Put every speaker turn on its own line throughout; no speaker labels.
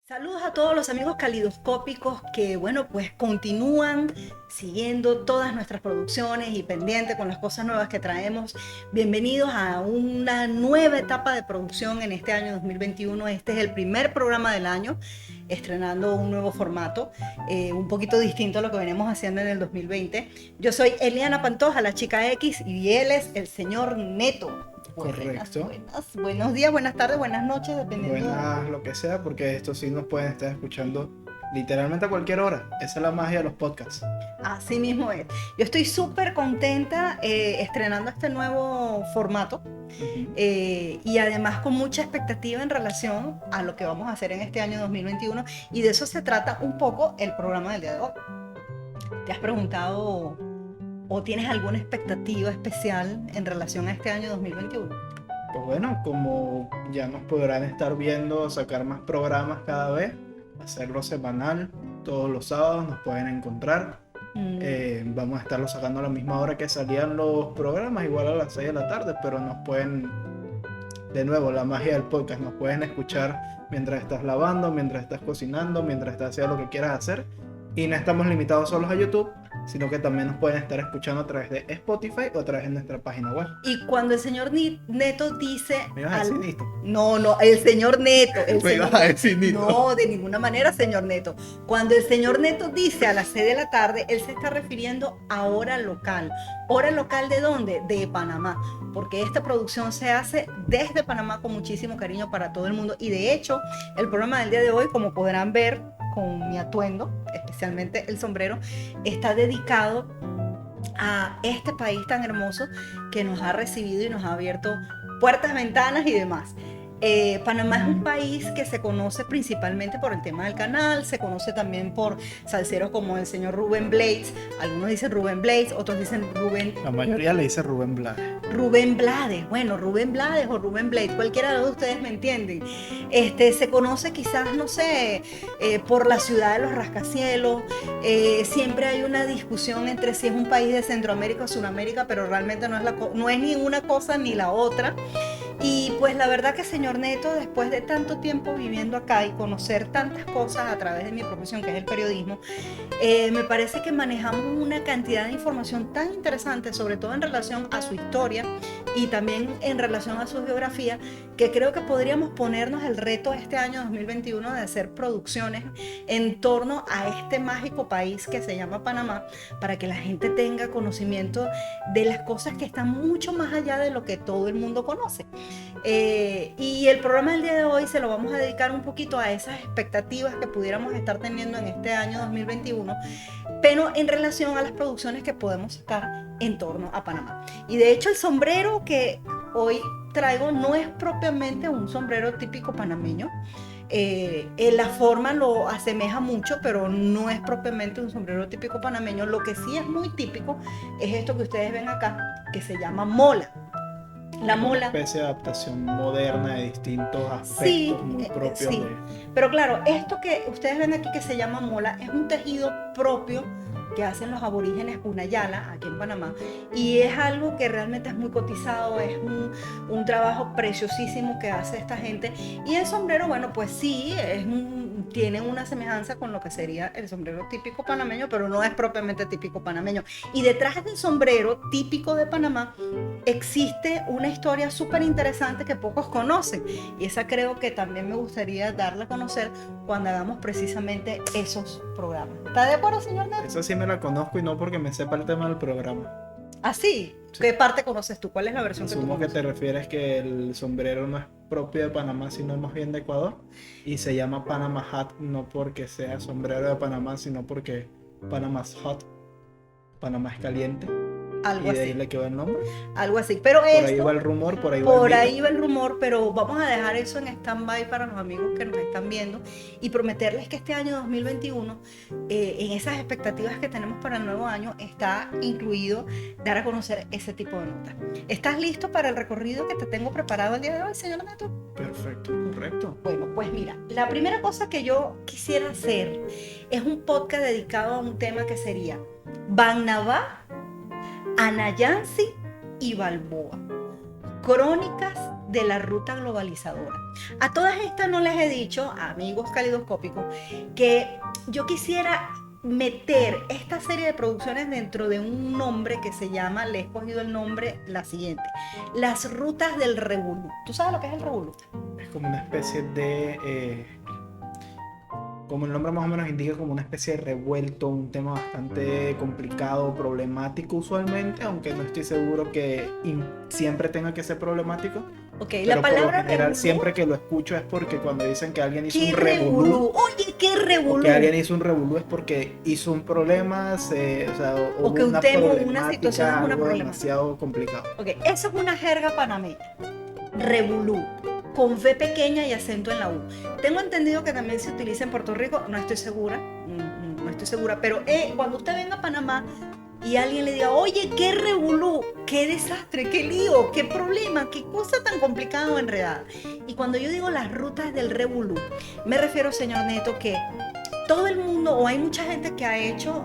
Saludos a todos los amigos calidoscópicos que, bueno, pues continúan siguiendo todas nuestras producciones y pendientes con las cosas nuevas que traemos. Bienvenidos a una nueva etapa de producción en este año 2021. Este es el primer programa del año, estrenando un nuevo formato, un poquito distinto a lo que venimos haciendo en el 2020. Yo soy Eliana Pantoja, la chica X, y él es el señor Neto.
Correcto.
Buenos días, buenas tardes, buenas noches, dependiendo.
Buenas, lo que sea, porque estos sí nos pueden estar escuchando literalmente a cualquier hora. Esa es la magia de los podcasts.
Así mismo es. Yo estoy súper contenta estrenando este nuevo formato
Ujú.
y además con mucha expectativa en relación a lo que vamos a hacer en este año 2021 y de eso se trata un poco el programa del día de hoy. ¿Te has preguntado o tienes alguna expectativa especial en relación a este año 2021?
Pues bueno, como ya nos podrán estar viendo sacar más programas cada vez, hacerlo semanal, todos los sábados nos pueden encontrar. Vamos a estarlo sacando a la misma hora que salían los programas, igual a las 6 de la tarde, pero nos pueden, de nuevo, la magia del podcast, nos pueden escuchar mientras estás lavando, mientras estás cocinando, mientras estás haciendo lo que quieras hacer. Y no estamos limitados solos a YouTube, sino que también nos pueden estar escuchando a través de Spotify o a través de nuestra página web.
Y cuando el señor Neto dice...
¿Me ibas a decir Nito?
No, el señor Neto.
Me ibas a decir Nito.
No, de ninguna manera, señor Neto. Cuando el señor Neto dice a las 6 de la tarde, él se está refiriendo a hora local. ¿Hora local de dónde? De Panamá. Porque esta producción se hace desde Panamá con muchísimo cariño para todo el mundo. Y de hecho, el programa del día de hoy, como podrán ver con mi atuendo, especialmente el sombrero, está dedicado a este país tan hermoso que nos ha recibido y nos ha abierto puertas, ventanas y demás. Panamá es un país que se conoce principalmente por el tema del canal, se conoce también por salseros como el señor Rubén Blades, algunos dicen Rubén Blades, otros dicen
La mayoría le dice Rubén Blades.
Rubén Blades, bueno, Rubén Blades o Rubén Blades, cualquiera de ustedes me entienden. Se conoce quizás, no sé, por la ciudad de los rascacielos. Siempre hay una discusión entre si es un país de Centroamérica o Sudamérica, pero realmente no es ni una cosa ni la otra. Y pues la verdad que señor Neto, después de tanto tiempo viviendo acá y conocer tantas cosas a través de mi profesión, que es el periodismo, me parece que manejamos una cantidad de información tan interesante, sobre todo en relación a su historia y también en relación a su geografía, que creo que podríamos ponernos el reto este año 2021 de hacer producciones en torno a este mágico país que se llama Panamá, para que la gente tenga conocimiento de las cosas que están mucho más allá de lo que todo el mundo conoce. Y el programa del día de hoy se lo vamos a dedicar un poquito a esas expectativas que pudiéramos estar teniendo en este año 2021, pero en relación a las producciones que podemos sacar en torno a Panamá. Y de hecho el sombrero que hoy traigo no es propiamente un sombrero típico panameño. La forma lo asemeja mucho, pero no es propiamente un sombrero típico panameño. Lo que sí es muy típico es esto que ustedes ven acá, que se llama mola. La
Una
mola.
especie de adaptación moderna de distintos
Sí,
aspectos muy propios
sí.
de...
Pero claro, esto que ustedes ven aquí que se llama mola es un tejido propio que hacen los aborígenes Unayala aquí en Panamá y es algo que realmente es muy cotizado, es un trabajo preciosísimo que hace esta gente. Y el sombrero, bueno, pues sí, tiene una semejanza con lo que sería el sombrero típico panameño, pero no es propiamente típico panameño. Y detrás del sombrero típico de Panamá existe una historia súper interesante que pocos conocen y esa creo que también me gustaría darla a conocer cuando hagamos precisamente esos programas. ¿Está de acuerdo, señor Nel?
Esa sí me la conozco y no porque me sepa el tema del programa.
¿Así?
Sí.
¿Qué parte conoces tú? ¿Cuál es la versión que tú
Asumo que
conoces?
te refieres que el sombrero no es propio de Panamá, sino más bien de Ecuador. Y se llama Panama Hat no porque sea sombrero de Panamá, sino porque Panama's hot. Panamá es caliente.
Algo
Y de ahí
así,
le quedó el nombre.
algo así. Pero
Por ahí
esto,
va el rumor, por ahí va el
por
mito.
ahí va el rumor, pero vamos a dejar eso en stand-by para los amigos que nos están viendo y prometerles que este año 2021, en esas expectativas que tenemos para el nuevo año, está incluido dar a conocer ese tipo de notas. ¿Estás listo para el recorrido que te tengo preparado el día de hoy, señor Neto?
Perfecto, correcto.
Bueno, pues mira, la primera cosa que yo quisiera hacer es un podcast dedicado a un tema que sería Banabá, Anayansi y Balboa. Crónicas de la ruta globalizadora. A todas estas no les he dicho, amigos calidoscópicos, que yo quisiera meter esta serie de producciones dentro de un nombre que se llama, le he escogido el nombre, la siguiente: Las Rutas del Revolú. ¿Tú sabes lo que es el Revolú?
Es como una especie de, como el nombre más o menos indica, como una especie de revuelto, un tema bastante complicado, problemático usualmente, aunque no estoy seguro que siempre tenga que ser problemático.
Ok,
Pero
la palabra
por lo general,
revolú,
siempre que lo escucho es porque cuando dicen que alguien hizo
¿qué
un
revolú?
revolú,
Oye, ¿qué
o
revolú?
que alguien hizo un revolú es porque hizo un problema, o sea,
O que
hubo
un
una
tema, una situación es
problemática,
una
algo
problemática.
demasiado complicado.
Ok, eso es una jerga panameña. Revolú, con V pequeña y acento en la U. Tengo entendido que también se utiliza en Puerto Rico, no estoy segura, no estoy segura, pero cuando usted venga a Panamá y alguien le diga, oye, qué revolú, qué desastre, qué lío, qué problema, qué cosa tan complicada o enredada. Y cuando yo digo las rutas del revolú, me refiero, señor Neto, que todo el mundo, o hay mucha gente que ha hecho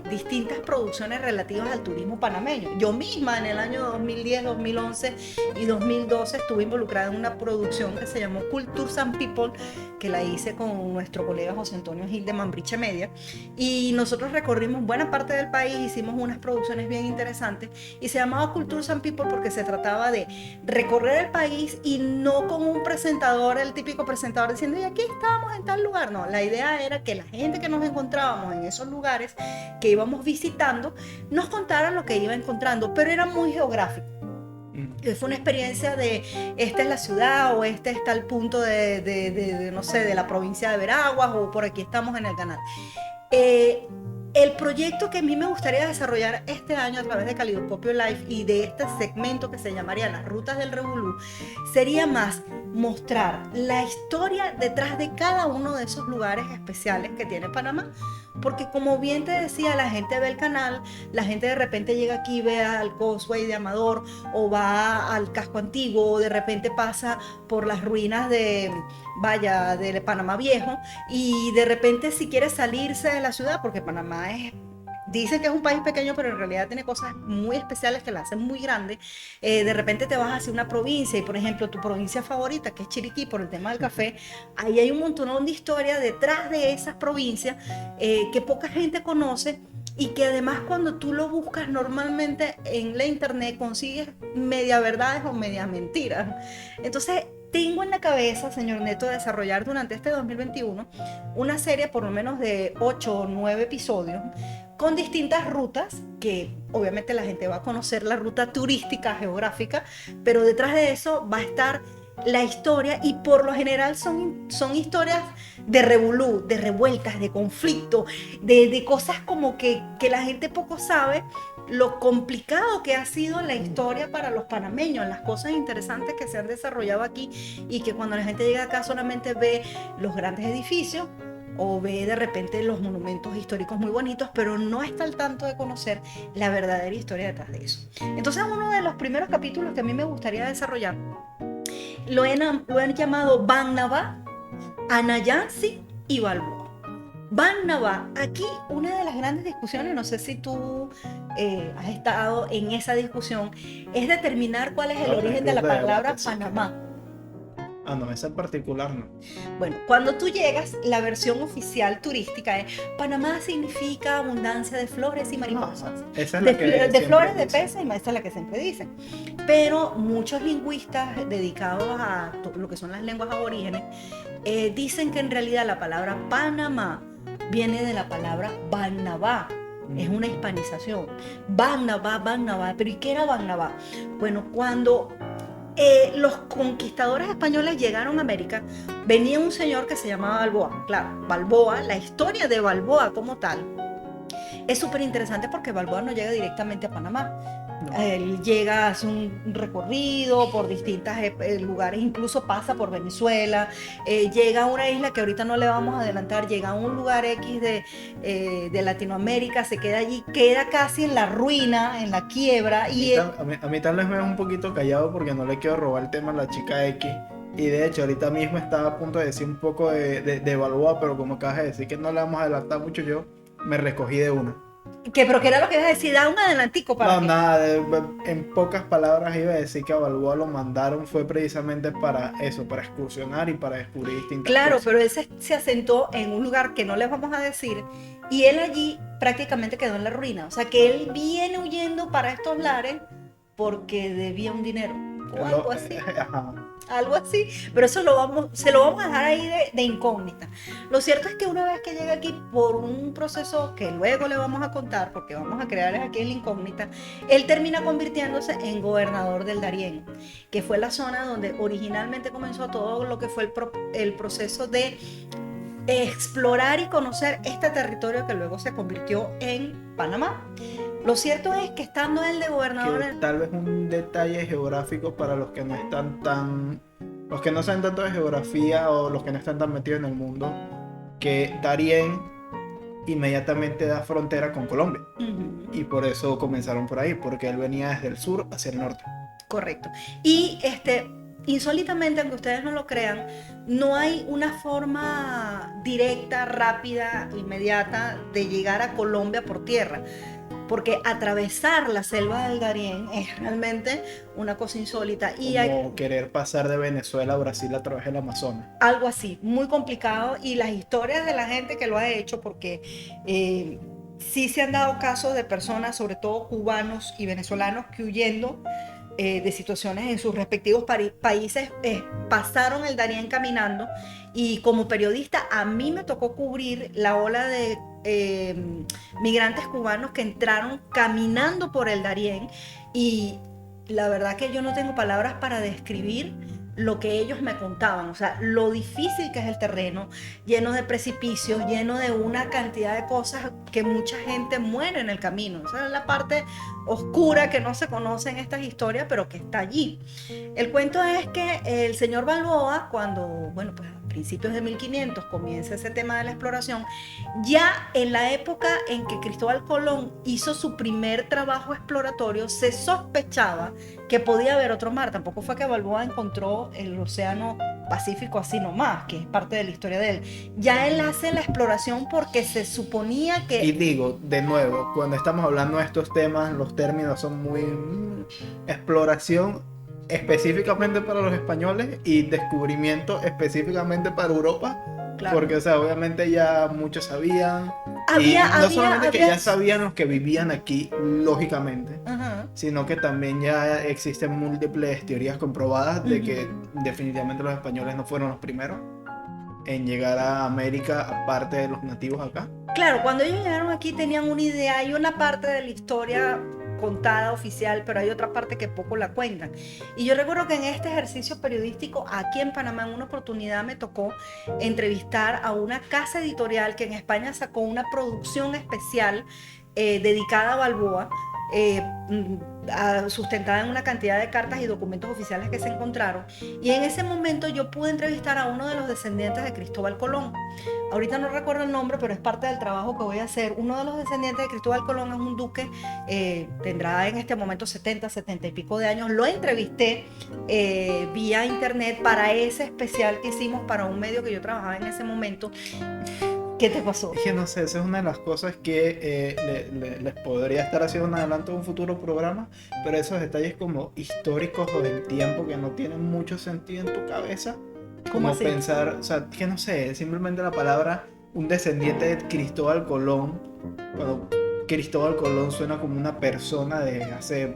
distintas producciones relativas al turismo panameño. Yo misma en el año 2010, 2011 y 2012 estuve involucrada en una producción que se llamó Cultures and People, que la hice con nuestro colega José Antonio Gil de Mambriche Media, y nosotros recorrimos buena parte del país, hicimos unas producciones bien interesantes, y se llamaba Cultures and People porque se trataba de recorrer el país y no con un presentador, el típico presentador diciendo, y aquí estábamos en tal lugar. No, la idea era que la gente que nos encontrábamos en esos lugares que íbamos visitando nos contara lo que iba encontrando, pero era muy geográfico. Fue una experiencia de esta es la ciudad, o este está el punto de no sé, de la provincia de Veraguas, o por aquí estamos en el canal. El proyecto que a mí me gustaría desarrollar este año a través de Calidoscopio Live y de este segmento que se llamaría Las Rutas del Revolú sería más mostrar la historia detrás de cada uno de esos lugares especiales que tiene Panamá. Porque como bien te decía, la gente ve el canal, la gente de repente llega aquí, ve al Causeway de Amador, o va al casco antiguo, o de repente pasa por las ruinas de Panamá Viejo, y de repente si quiere salirse de la ciudad, porque Panamá dicen que es un país pequeño, pero en realidad tiene cosas muy especiales que la hacen muy grande. De repente te vas hacia una provincia, y por ejemplo tu provincia favorita, que es Chiriquí, por el tema del café, ahí hay un montón de historia detrás de esas provincias que poca gente conoce, y que además cuando tú lo buscas normalmente en la internet consigues media verdades o medias mentiras. Entonces tengo en la cabeza, señor Neto, desarrollar durante este 2021 una serie por lo menos de 8 o 9 episodios con distintas rutas, que obviamente la gente va a conocer la ruta turística, geográfica, pero detrás de eso va a estar la historia, y por lo general son historias de revolú, de revueltas, de conflicto, de cosas como que la gente poco sabe lo complicado que ha sido la historia para los panameños, las cosas interesantes que se han desarrollado aquí, y que cuando la gente llega acá solamente ve los grandes edificios o ve de repente los monumentos históricos muy bonitos, pero no está al tanto de conocer la verdadera historia detrás de eso. Entonces, uno de los primeros capítulos que a mí me gustaría desarrollar lo han llamado Bannabá, Anayansi y Balboa. Bannabá, aquí una de las grandes discusiones, no sé si tú has estado en esa discusión, es determinar cuál es el origen de la palabra Panamá.
Ah, no, esa en particular no.
Bueno, cuando tú llegas, la versión oficial turística es Panamá significa abundancia de flores y mariposas.
No, esa es la
de flores, de peces, y esa es la que siempre dicen. Pero muchos lingüistas dedicados a lo que son las lenguas aborígenes dicen que en realidad la palabra Panamá viene de la palabra Bannabá. Es una hispanización. Bannabá, ¿pero y qué era Bannabá? Bueno, cuando los conquistadores españoles llegaron a América, venía un señor que se llamaba Balboa. Claro, Balboa, la historia de Balboa como tal es súper interesante porque Balboa no llega directamente a Panamá. No. Él llega, hace un recorrido por distintos lugares, incluso pasa por Venezuela, llega a una isla que ahorita no le vamos a adelantar, llega a un lugar X de Latinoamérica, se queda allí, queda casi en la ruina, en la quiebra.
A mí tal vez me es un poquito callado porque no le quiero robar el tema a la chica X. Y de hecho, ahorita mismo estaba a punto de decir un poco de Balboa, pero como acabas de decir que no le vamos a adelantar mucho, yo me recogí de una.
Pero que era lo que ibas a decir, da un adelantico para
No,
que...
nada, en pocas palabras iba a decir que a Balboa lo mandaron fue precisamente para eso, para excursionar y para descubrir distintas
Claro,
cosas.
pero él se asentó en un lugar que no les vamos a decir y él allí prácticamente quedó en la ruina. O sea que él viene huyendo para estos lares porque debía un dinero o algo así.
Ajá.
Algo así, pero eso se lo vamos a dejar ahí de incógnita. Lo cierto es que una vez que llega aquí por un proceso que luego le vamos a contar, porque vamos a crearles aquí la incógnita, él termina convirtiéndose en gobernador del Darién, que fue la zona donde originalmente comenzó todo lo que fue el proceso de explorar y conocer este territorio que luego se convirtió en Panamá. Lo cierto es que estando él de gobernador...
Que tal vez un detalle geográfico para los que no están los que no saben tanto de geografía o los que no están tan metidos en el mundo, que Darién inmediatamente da frontera con Colombia. Y por eso comenzaron por ahí, porque él venía desde el sur hacia el norte.
Correcto. Y insólitamente, aunque ustedes no lo crean, no hay una forma directa, rápida, inmediata de llegar a Colombia por tierra. Porque atravesar la selva del Darién es realmente una cosa insólita. Y
Como querer pasar de Venezuela a Brasil a través del Amazonas.
Algo así, muy complicado. Y las historias de la gente que lo ha hecho, porque sí se han dado casos de personas, sobre todo cubanos y venezolanos, que huyendo de situaciones en sus respectivos países pasaron el Darién caminando. Y como periodista a mí me tocó cubrir la ola de migrantes cubanos que entraron caminando por el Darién, y la verdad que yo no tengo palabras para describir lo que ellos me contaban, o sea, lo difícil que es el terreno, lleno de precipicios, lleno de una cantidad de cosas que mucha gente muere en el camino. Esa es la parte oscura que no se conoce en estas historias, pero que está allí. El cuento es que el señor Balboa, cuando, bueno, pues a principios de 1500 comienza ese tema de la exploración, ya en la época en que Cristóbal Colón hizo su primer trabajo exploratorio, se sospechaba que podía haber otro mar. Tampoco fue que Balboa encontró el océano Pacífico así nomás, que es parte de la historia de él. Ya él hace la exploración porque se suponía que...
Y digo, de nuevo, cuando estamos hablando de estos temas, los términos son muy... exploración específicamente para los españoles y descubrimiento específicamente para Europa. Claro. Porque, o sea, obviamente ya muchos sabían. Solamente que ya sabían los que vivían aquí, lógicamente, sino que también ya existen múltiples teorías comprobadas de que definitivamente los españoles no fueron los primeros en llegar a América, aparte de los nativos acá.
Claro, cuando ellos llegaron aquí tenían una idea, hay una parte de la historia contada oficial, pero hay otra parte que poco la cuentan. Y yo recuerdo que en este ejercicio periodístico aquí en Panamá, en una oportunidad me tocó entrevistar a una casa editorial que en España sacó una producción especial dedicada a Balboa, sustentada en una cantidad de cartas y documentos oficiales que se encontraron. Y en ese momento yo pude entrevistar a uno de los descendientes de Cristóbal Colón. Ahorita no recuerdo el nombre, pero es parte del trabajo que voy a hacer. Uno de los descendientes de Cristóbal Colón es un duque, tendrá en este momento 70 y pico de años. Lo entrevisté vía internet para ese especial que hicimos para un medio que yo trabajaba en ese momento. ¿Qué te pasó?
Es que no sé, esa es una de las cosas que les podría estar haciendo un adelanto en un futuro programa, pero esos detalles como históricos o del tiempo que no tienen mucho sentido en tu cabeza, como pensar, o sea, que no sé, simplemente la palabra un descendiente de Cristóbal Colón, cuando Cristóbal Colón suena como una persona de hace...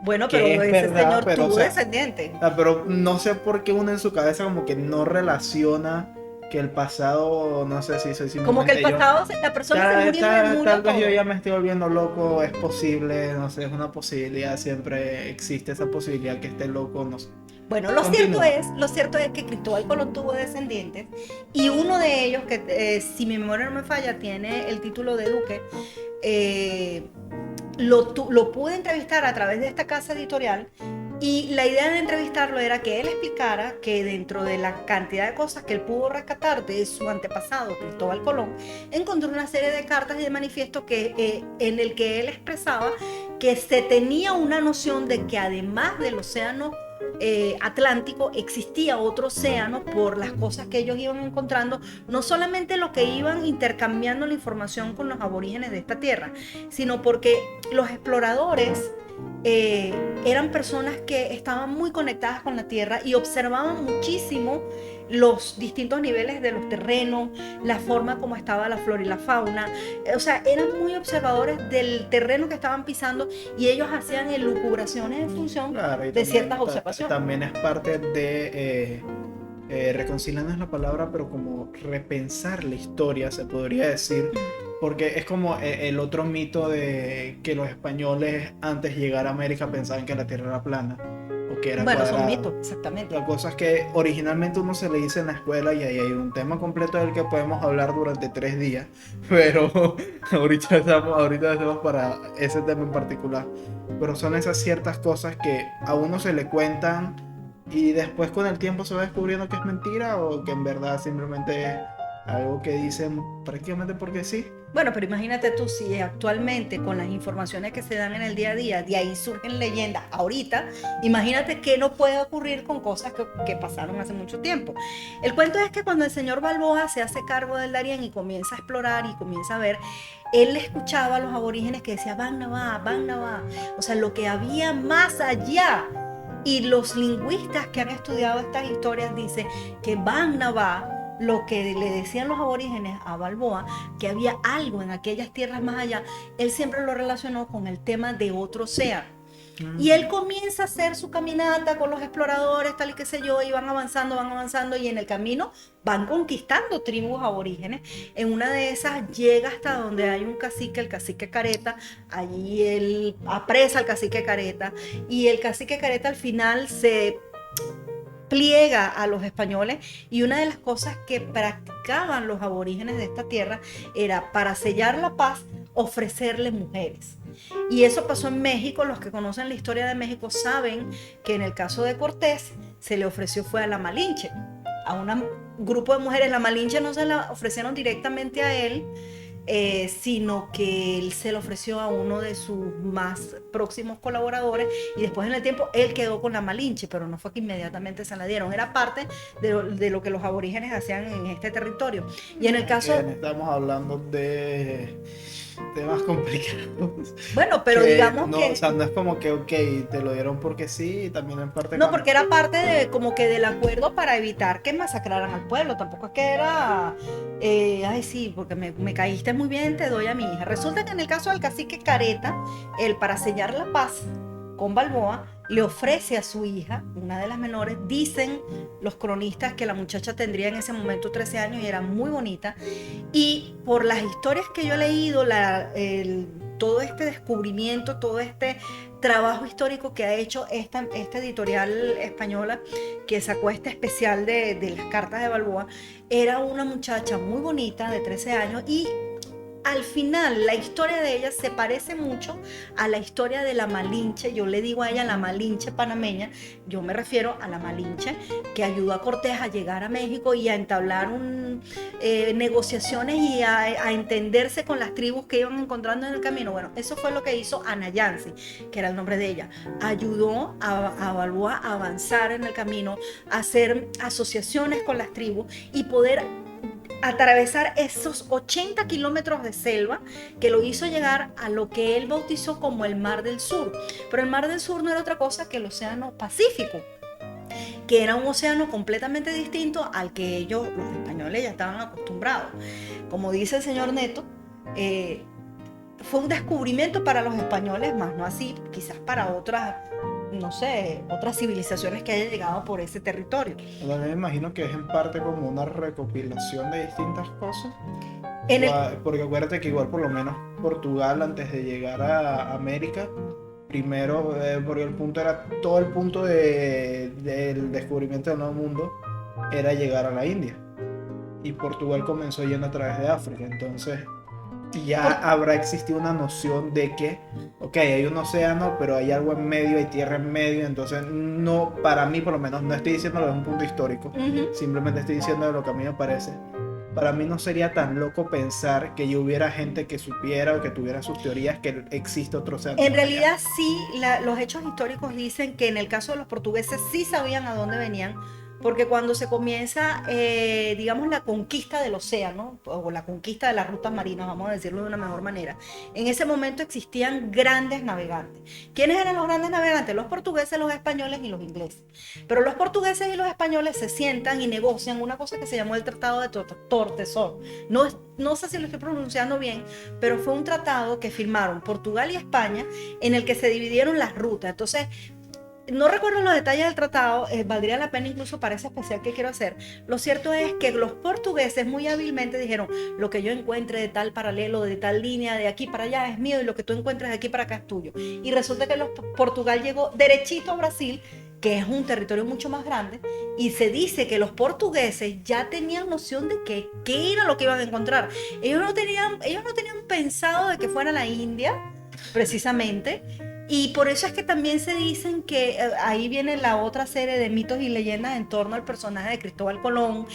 Bueno, pero ese verdad, señor tuvo descendiente.
Pero no sé por qué uno en su cabeza como que no relaciona que el pasado, no sé si soy simplemente
como que el pasado, la persona se murió
tal vez yo ya me estoy volviendo loco, es posible, no sé, es una posibilidad, siempre existe esa posibilidad que esté loco, no sé.
Bueno, lo cierto es que Cristóbal Colón tuvo descendientes y uno de ellos, que si mi memoria no me falla, tiene el título de duque, lo pude entrevistar a través de esta casa editorial. Y la idea de entrevistarlo era que él explicara que dentro de la cantidad de cosas que él pudo rescatar de su antepasado, Cristóbal Colón, encontró una serie de cartas y de manifiestos en el que él expresaba que se tenía una noción de que además del océano Atlántico, existía otro océano por las cosas que ellos iban encontrando, no solamente lo que iban intercambiando la información con los aborígenes de esta tierra, sino porque los exploradores eran personas que estaban muy conectadas con la tierra y observaban muchísimo los distintos niveles de los terrenos, la forma como estaba la flora y la fauna. O sea, eran muy observadores del terreno que estaban pisando y ellos hacían elucubraciones en función de ciertas observaciones.
También es parte de, reconciliar no es la palabra, pero como repensar la historia, se podría decir. Porque es como el otro mito de que los españoles antes de llegar a América pensaban que la Tierra era plana o que era
Bueno,
cuadrada.
son mitos, exactamente.
La cosa es que originalmente uno se le dice en la escuela y ahí hay un tema completo del que podemos hablar durante 3 días, pero ahorita estamos para ese tema en particular. Pero son esas ciertas cosas que a uno se le cuentan y después con el tiempo se va descubriendo que es mentira o que en verdad simplemente es algo que dicen prácticamente porque sí.
Bueno, pero imagínate tú si actualmente con las informaciones que se dan en el día a día, de ahí surgen leyendas ahorita, imagínate qué no puede ocurrir con cosas que pasaron hace mucho tiempo. El cuento es que cuando el señor Balboa se hace cargo del Darién y comienza a explorar y comienza a ver, él escuchaba a los aborígenes que decían, Van Nava, o sea, lo que había más allá. Y los lingüistas que han estudiado estas historias dicen que Van Nava, lo que le decían los aborígenes a Balboa, que había algo en aquellas tierras más allá, él siempre lo relacionó con el tema de otro océano. Y él comienza a hacer su caminata con los exploradores, tal y qué sé yo, y van avanzando, y en el camino van conquistando tribus aborígenes. En una de esas llega hasta donde hay un cacique, el cacique Careta, allí él apresa al cacique Careta, y el cacique Careta al final se pliega a los españoles, y una de las cosas que practicaban los aborígenes de esta tierra era, para sellar la paz, ofrecerle mujeres. Y eso pasó en México. Los que conocen la historia de México saben que en el caso de Cortés se le ofreció fue a la Malinche, a un grupo de mujeres. La Malinche no se la ofrecieron directamente a él, sino que él se lo ofreció a uno de sus más próximos colaboradores, y después en el tiempo él quedó con la Malinche, pero no fue que inmediatamente se la dieron, era parte de lo que los aborígenes hacían en este territorio. Y en el caso...
Estamos hablando de temas complicados.
Bueno, pero digamos
no,
que...
O sea, no es como que, ok, te lo dieron porque sí, y también en parte...
No, porque era parte de, como que del acuerdo para evitar que masacraran al pueblo. Tampoco es que era, ay sí, porque me caíste muy bien, te doy a mi hija. Resulta que en el caso del cacique Careta, él, para sellar la paz con Balboa, le ofrece a su hija, una de las menores. Dicen los cronistas que la muchacha tendría en ese momento 13 años y era muy bonita. Y por las historias que yo he leído, todo este descubrimiento, todo este trabajo histórico que ha hecho esta editorial española que sacó este especial de las cartas de Balboa, era una muchacha muy bonita de 13 años, y al final la historia de ella se parece mucho a la historia de la Malinche. Yo le digo a ella la Malinche panameña, yo me refiero a la Malinche que ayudó a Cortés a llegar a México y a entablar negociaciones y a entenderse con las tribus que iban encontrando en el camino. Bueno, eso fue lo que hizo Ana Yancy, que era el nombre de ella. Ayudó a Balboa a avanzar en el camino, a hacer asociaciones con las tribus y poder atravesar esos 80 kilómetros de selva, que lo hizo llegar a lo que él bautizó como el Mar del Sur. Pero el Mar del Sur no era otra cosa que el Océano Pacífico, que era un océano completamente distinto al que ellos, los españoles, ya estaban acostumbrados. Como dice el señor Neto, fue un descubrimiento para los españoles, más no así quizás para otras, no sé, otras civilizaciones que hayan llegado por ese territorio.
También me imagino que es en parte como una recopilación de distintas cosas. Porque acuérdate que igual por lo menos Portugal, antes de llegar a América, primero, porque todo el punto del descubrimiento del Nuevo Mundo era llegar a la India. Y Portugal comenzó yendo a través de África. Entonces ya habrá existido una noción de que, ok, hay un océano, pero hay algo en medio, hay tierra en medio. Entonces, no, para mí por lo menos, no estoy diciéndolo desde un punto histórico, simplemente estoy diciendo lo que a mí me parece, para mí no sería tan loco pensar que yo hubiera gente que supiera o que tuviera sus teorías que existe otro océano
En
más allá.
realidad sí, los hechos históricos dicen que en el caso de los portugueses sí sabían a dónde venían, porque cuando se comienza, digamos, la conquista del océano, o la conquista de las rutas marinas, vamos a decirlo de una mejor manera, en ese momento existían grandes navegantes. ¿Quiénes eran los grandes navegantes? Los portugueses, los españoles y los ingleses. Pero los portugueses y los españoles se sientan y negocian una cosa que se llamó el Tratado de Tortesón. No sé si lo estoy pronunciando bien, pero fue un tratado que firmaron Portugal y España en el que se dividieron las rutas. Entonces, no recuerdo los detalles del tratado, valdría la pena incluso para ese especial que quiero hacer. Lo cierto es que los portugueses muy hábilmente dijeron, lo que yo encuentre de tal paralelo, de tal línea, de aquí para allá es mío y lo que tú encuentres de aquí para acá es tuyo. Y resulta que Portugal llegó derechito a Brasil, que es un territorio mucho más grande, y se dice que los portugueses ya tenían noción de qué era lo que iban a encontrar. Ellos no tenían pensado de que fuera la India, precisamente, y por eso es que también se dicen que ahí viene la otra serie de mitos y leyendas en torno al personaje de Cristóbal Colón,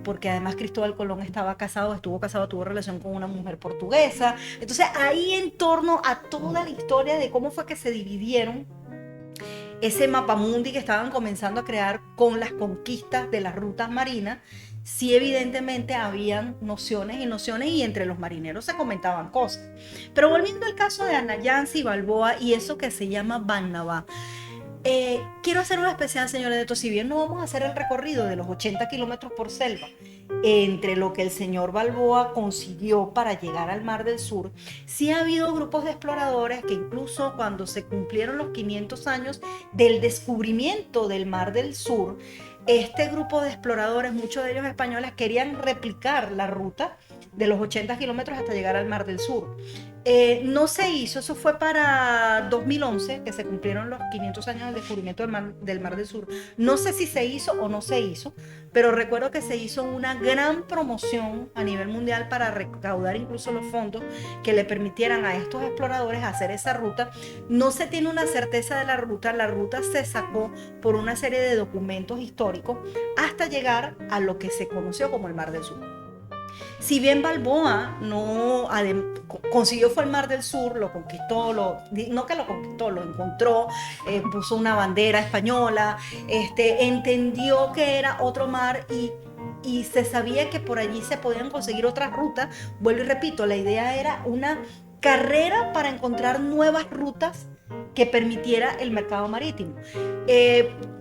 porque además Cristóbal Colón estuvo casado, tuvo relación con una mujer portuguesa. Entonces ahí en torno a toda la historia de cómo fue que se dividieron ese mapamundi que estaban comenzando a crear con las conquistas de las rutas marinas, sí evidentemente habían nociones y nociones y entre los marineros se comentaban cosas. Pero volviendo al caso de Ana Yancy Balboa y eso que se llama Banabá, quiero hacer una especial, señores, de esto. Si bien no vamos a hacer el recorrido de los 80 kilómetros por selva, entre lo que el señor Balboa consiguió para llegar al Mar del Sur, sí ha habido grupos de exploradores que incluso cuando se cumplieron los 500 años del descubrimiento del Mar del Sur, este grupo de exploradores, muchos de ellos españoles, querían replicar la ruta de los 80 kilómetros hasta llegar al Mar del Sur. No se hizo, eso fue para 2011, que se cumplieron los 500 años del descubrimiento del Mar del Sur. No sé si se hizo o no se hizo, pero recuerdo que se hizo una gran promoción a nivel mundial para recaudar incluso los fondos que le permitieran a estos exploradores hacer esa ruta. No se tiene una certeza de la ruta se sacó por una serie de documentos históricos hasta llegar a lo que se conoció como el Mar del Sur. Si bien Balboa no consiguió fue el Mar del Sur, lo conquistó, no que lo conquistó, lo encontró, puso una bandera española, entendió que era otro mar y se sabía que por allí se podían conseguir otras rutas. Vuelvo y repito, la idea era una carrera para encontrar nuevas rutas que permitiera el mercado marítimo.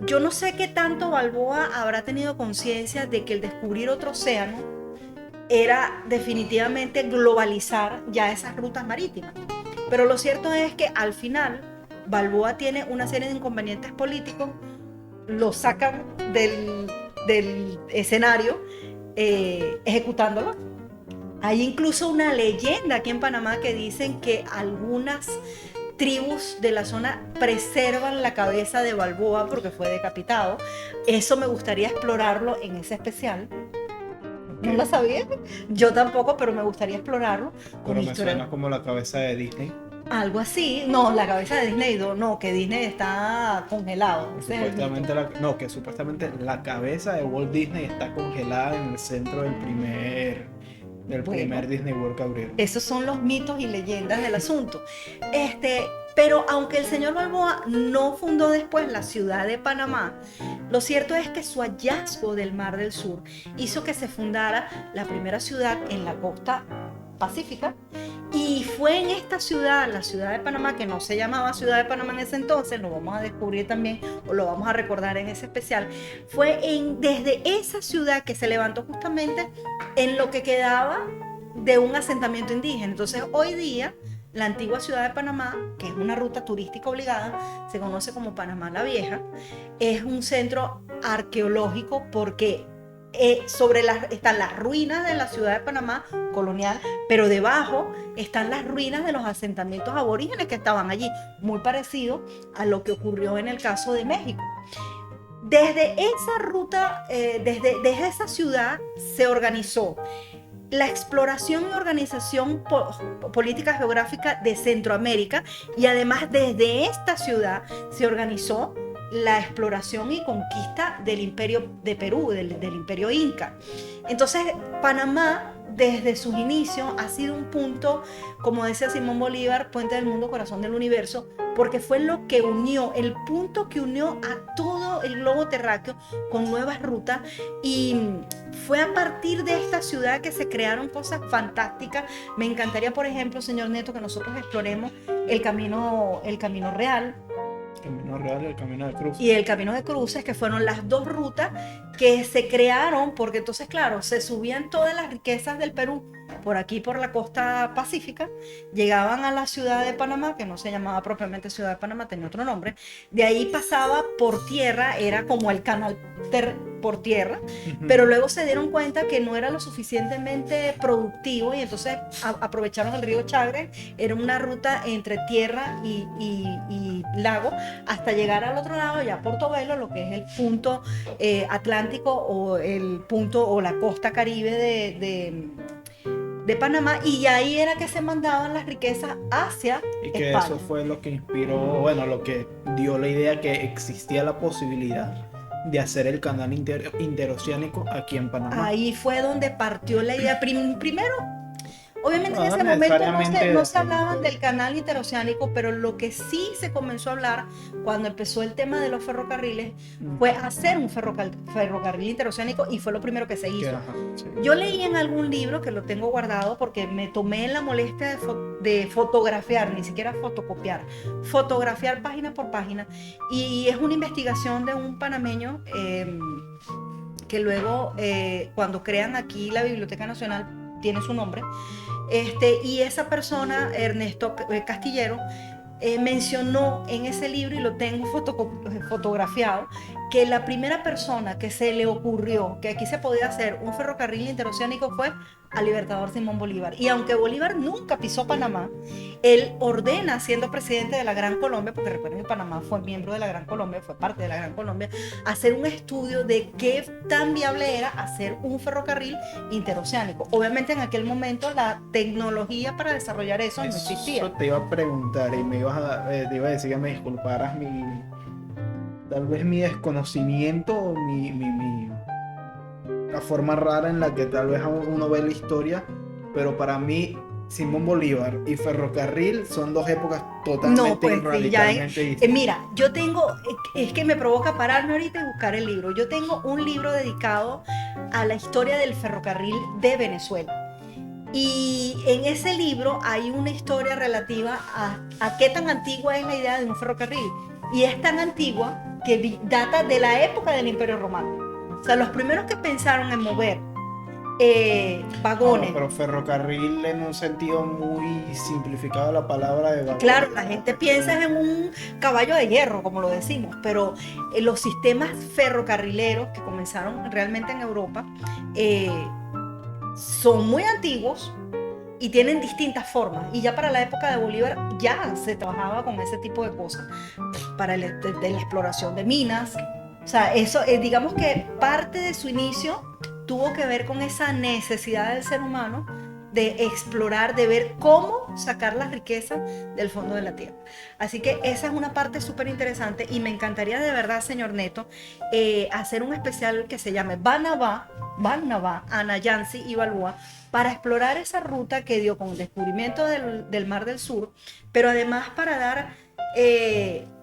Yo no sé qué tanto Balboa habrá tenido conciencia de que el descubrir otro océano era definitivamente globalizar ya esas rutas marítimas. Pero lo cierto es que al final Balboa tiene una serie de inconvenientes políticos, lo sacan del escenario ejecutándolo. Hay incluso una leyenda aquí en Panamá que dicen que algunas tribus de la zona preservan la cabeza de Balboa porque fue decapitado. Eso me gustaría explorarlo en ese especial. No lo sabía, yo tampoco, pero me gustaría explorarlo.
Pero me suena como la cabeza de Disney.
Algo así, no, la cabeza de Disney, no, que Disney está congelado.
Que supuestamente la cabeza de Walt Disney está congelada en el centro del primer Disney World que abrieron.
Esos son los mitos y leyendas del asunto. Pero aunque el señor Balboa no fundó después la ciudad de Panamá, lo cierto es que su hallazgo del Mar del Sur hizo que se fundara la primera ciudad en la costa pacífica, y fue en esta ciudad, la ciudad de Panamá, que no se llamaba ciudad de Panamá en ese entonces, lo vamos a descubrir también, o lo vamos a recordar en ese especial, fue desde esa ciudad que se levantó justamente en lo que quedaba de un asentamiento indígena. Entonces hoy día la antigua ciudad de Panamá, que es una ruta turística obligada, se conoce como Panamá la Vieja, es un centro arqueológico porque están las ruinas de la ciudad de Panamá colonial, pero debajo están las ruinas de los asentamientos aborígenes que estaban allí, muy parecido a lo que ocurrió en el caso de México. Desde esa ruta, desde esa ciudad se organizó la exploración y organización política geográfica de Centroamérica, y además desde esta ciudad se organizó la exploración y conquista del imperio de Perú, del imperio inca. Entonces, Panamá, desde sus inicios, ha sido un punto, como decía Simón Bolívar, puente del mundo, corazón del universo, porque fue lo que unió, el punto que unió a todo el globo terráqueo con nuevas rutas, y fue a partir de esta ciudad que se crearon cosas fantásticas. Me encantaría, por ejemplo, señor Neto, que nosotros exploremos el camino real,
El Camino Real y el Camino de Cruz.
y el Camino de Cruces, que fueron las dos rutas que se crearon, porque entonces, claro, se subían todas las riquezas del Perú por aquí, por la costa pacífica, llegaban a la ciudad de Panamá, que no se llamaba propiamente ciudad de Panamá, tenía otro nombre. De ahí pasaba por tierra, era como el canal por tierra, pero luego se dieron cuenta que no era lo suficientemente productivo, y entonces aprovecharon el río Chagre. Era una ruta entre tierra y lago, hasta llegar al otro lado, ya Portobelo, lo que es el punto atlántico, o el punto o la costa caribe de Panamá, y ahí era que se mandaban las riquezas hacia
Y que
España.
eso fue lo que inspiró, bueno, lo que dio la idea que existía la posibilidad de hacer el canal interoceánico aquí en Panamá.
Ahí fue donde partió la idea. Primero, obviamente en ese momento
necesariamente
no se hablaban del canal interoceánico, pero lo que sí se comenzó a hablar cuando empezó el tema de los ferrocarriles fue hacer un ferrocarril interoceánico, y fue lo primero que se hizo.
Ajá, sí.
Yo leí en algún libro, que lo tengo guardado porque me tomé la molestia de fotografiar, ni siquiera fotocopiar, fotografiar página por página, y es una investigación de un panameño que luego, cuando crean aquí la Biblioteca Nacional, tiene su nombre, y esa persona, Ernesto Castillero, mencionó en ese libro, y lo tengo fotografiado, que la primera persona que se le ocurrió que aquí se podía hacer un ferrocarril interoceánico fue al Libertador Simón Bolívar. Y aunque Bolívar nunca pisó Panamá, él ordena, siendo presidente de la Gran Colombia, porque recuerden que Panamá fue miembro de la Gran Colombia, fue parte de la Gran Colombia, hacer un estudio de qué tan viable era hacer un ferrocarril interoceánico. Obviamente en aquel momento la tecnología para desarrollar eso no existía.
Eso te iba a preguntar, y te iba a decir que me disculparas tal vez mi desconocimiento, o la forma rara en la que tal vez uno ve la historia, pero para mí Simón Bolívar y ferrocarril son dos épocas totalmente y radicalmente distintas.
Mira, yo tengo, es que me provoca pararme ahorita y buscar el libro. Yo tengo un libro dedicado a la historia del ferrocarril de Venezuela. Y en ese libro hay una historia relativa a qué tan antigua es la idea de un ferrocarril. Y es tan antigua que data de la época del Imperio Romano. O sea, los primeros que pensaron en mover vagones.
No, pero ferrocarril en un sentido muy simplificado de la palabra de vagón.
Claro, la gente piensa en un caballo de hierro, como lo decimos, pero los sistemas ferrocarrileros que comenzaron realmente en Europa son muy antiguos y tienen distintas formas. Y ya para la época de Bolívar ya se trabajaba con ese tipo de cosas, para de la exploración de minas. O sea, eso, digamos que parte de su inicio tuvo que ver con esa necesidad del ser humano de explorar, de ver cómo sacar las riquezas del fondo de la tierra. Así que esa es una parte súper interesante, y me encantaría de verdad, señor Neto, hacer un especial que se llame Banabá, Anayansi y Balboa, para explorar esa ruta que dio con el descubrimiento del Mar del Sur, pero además para dar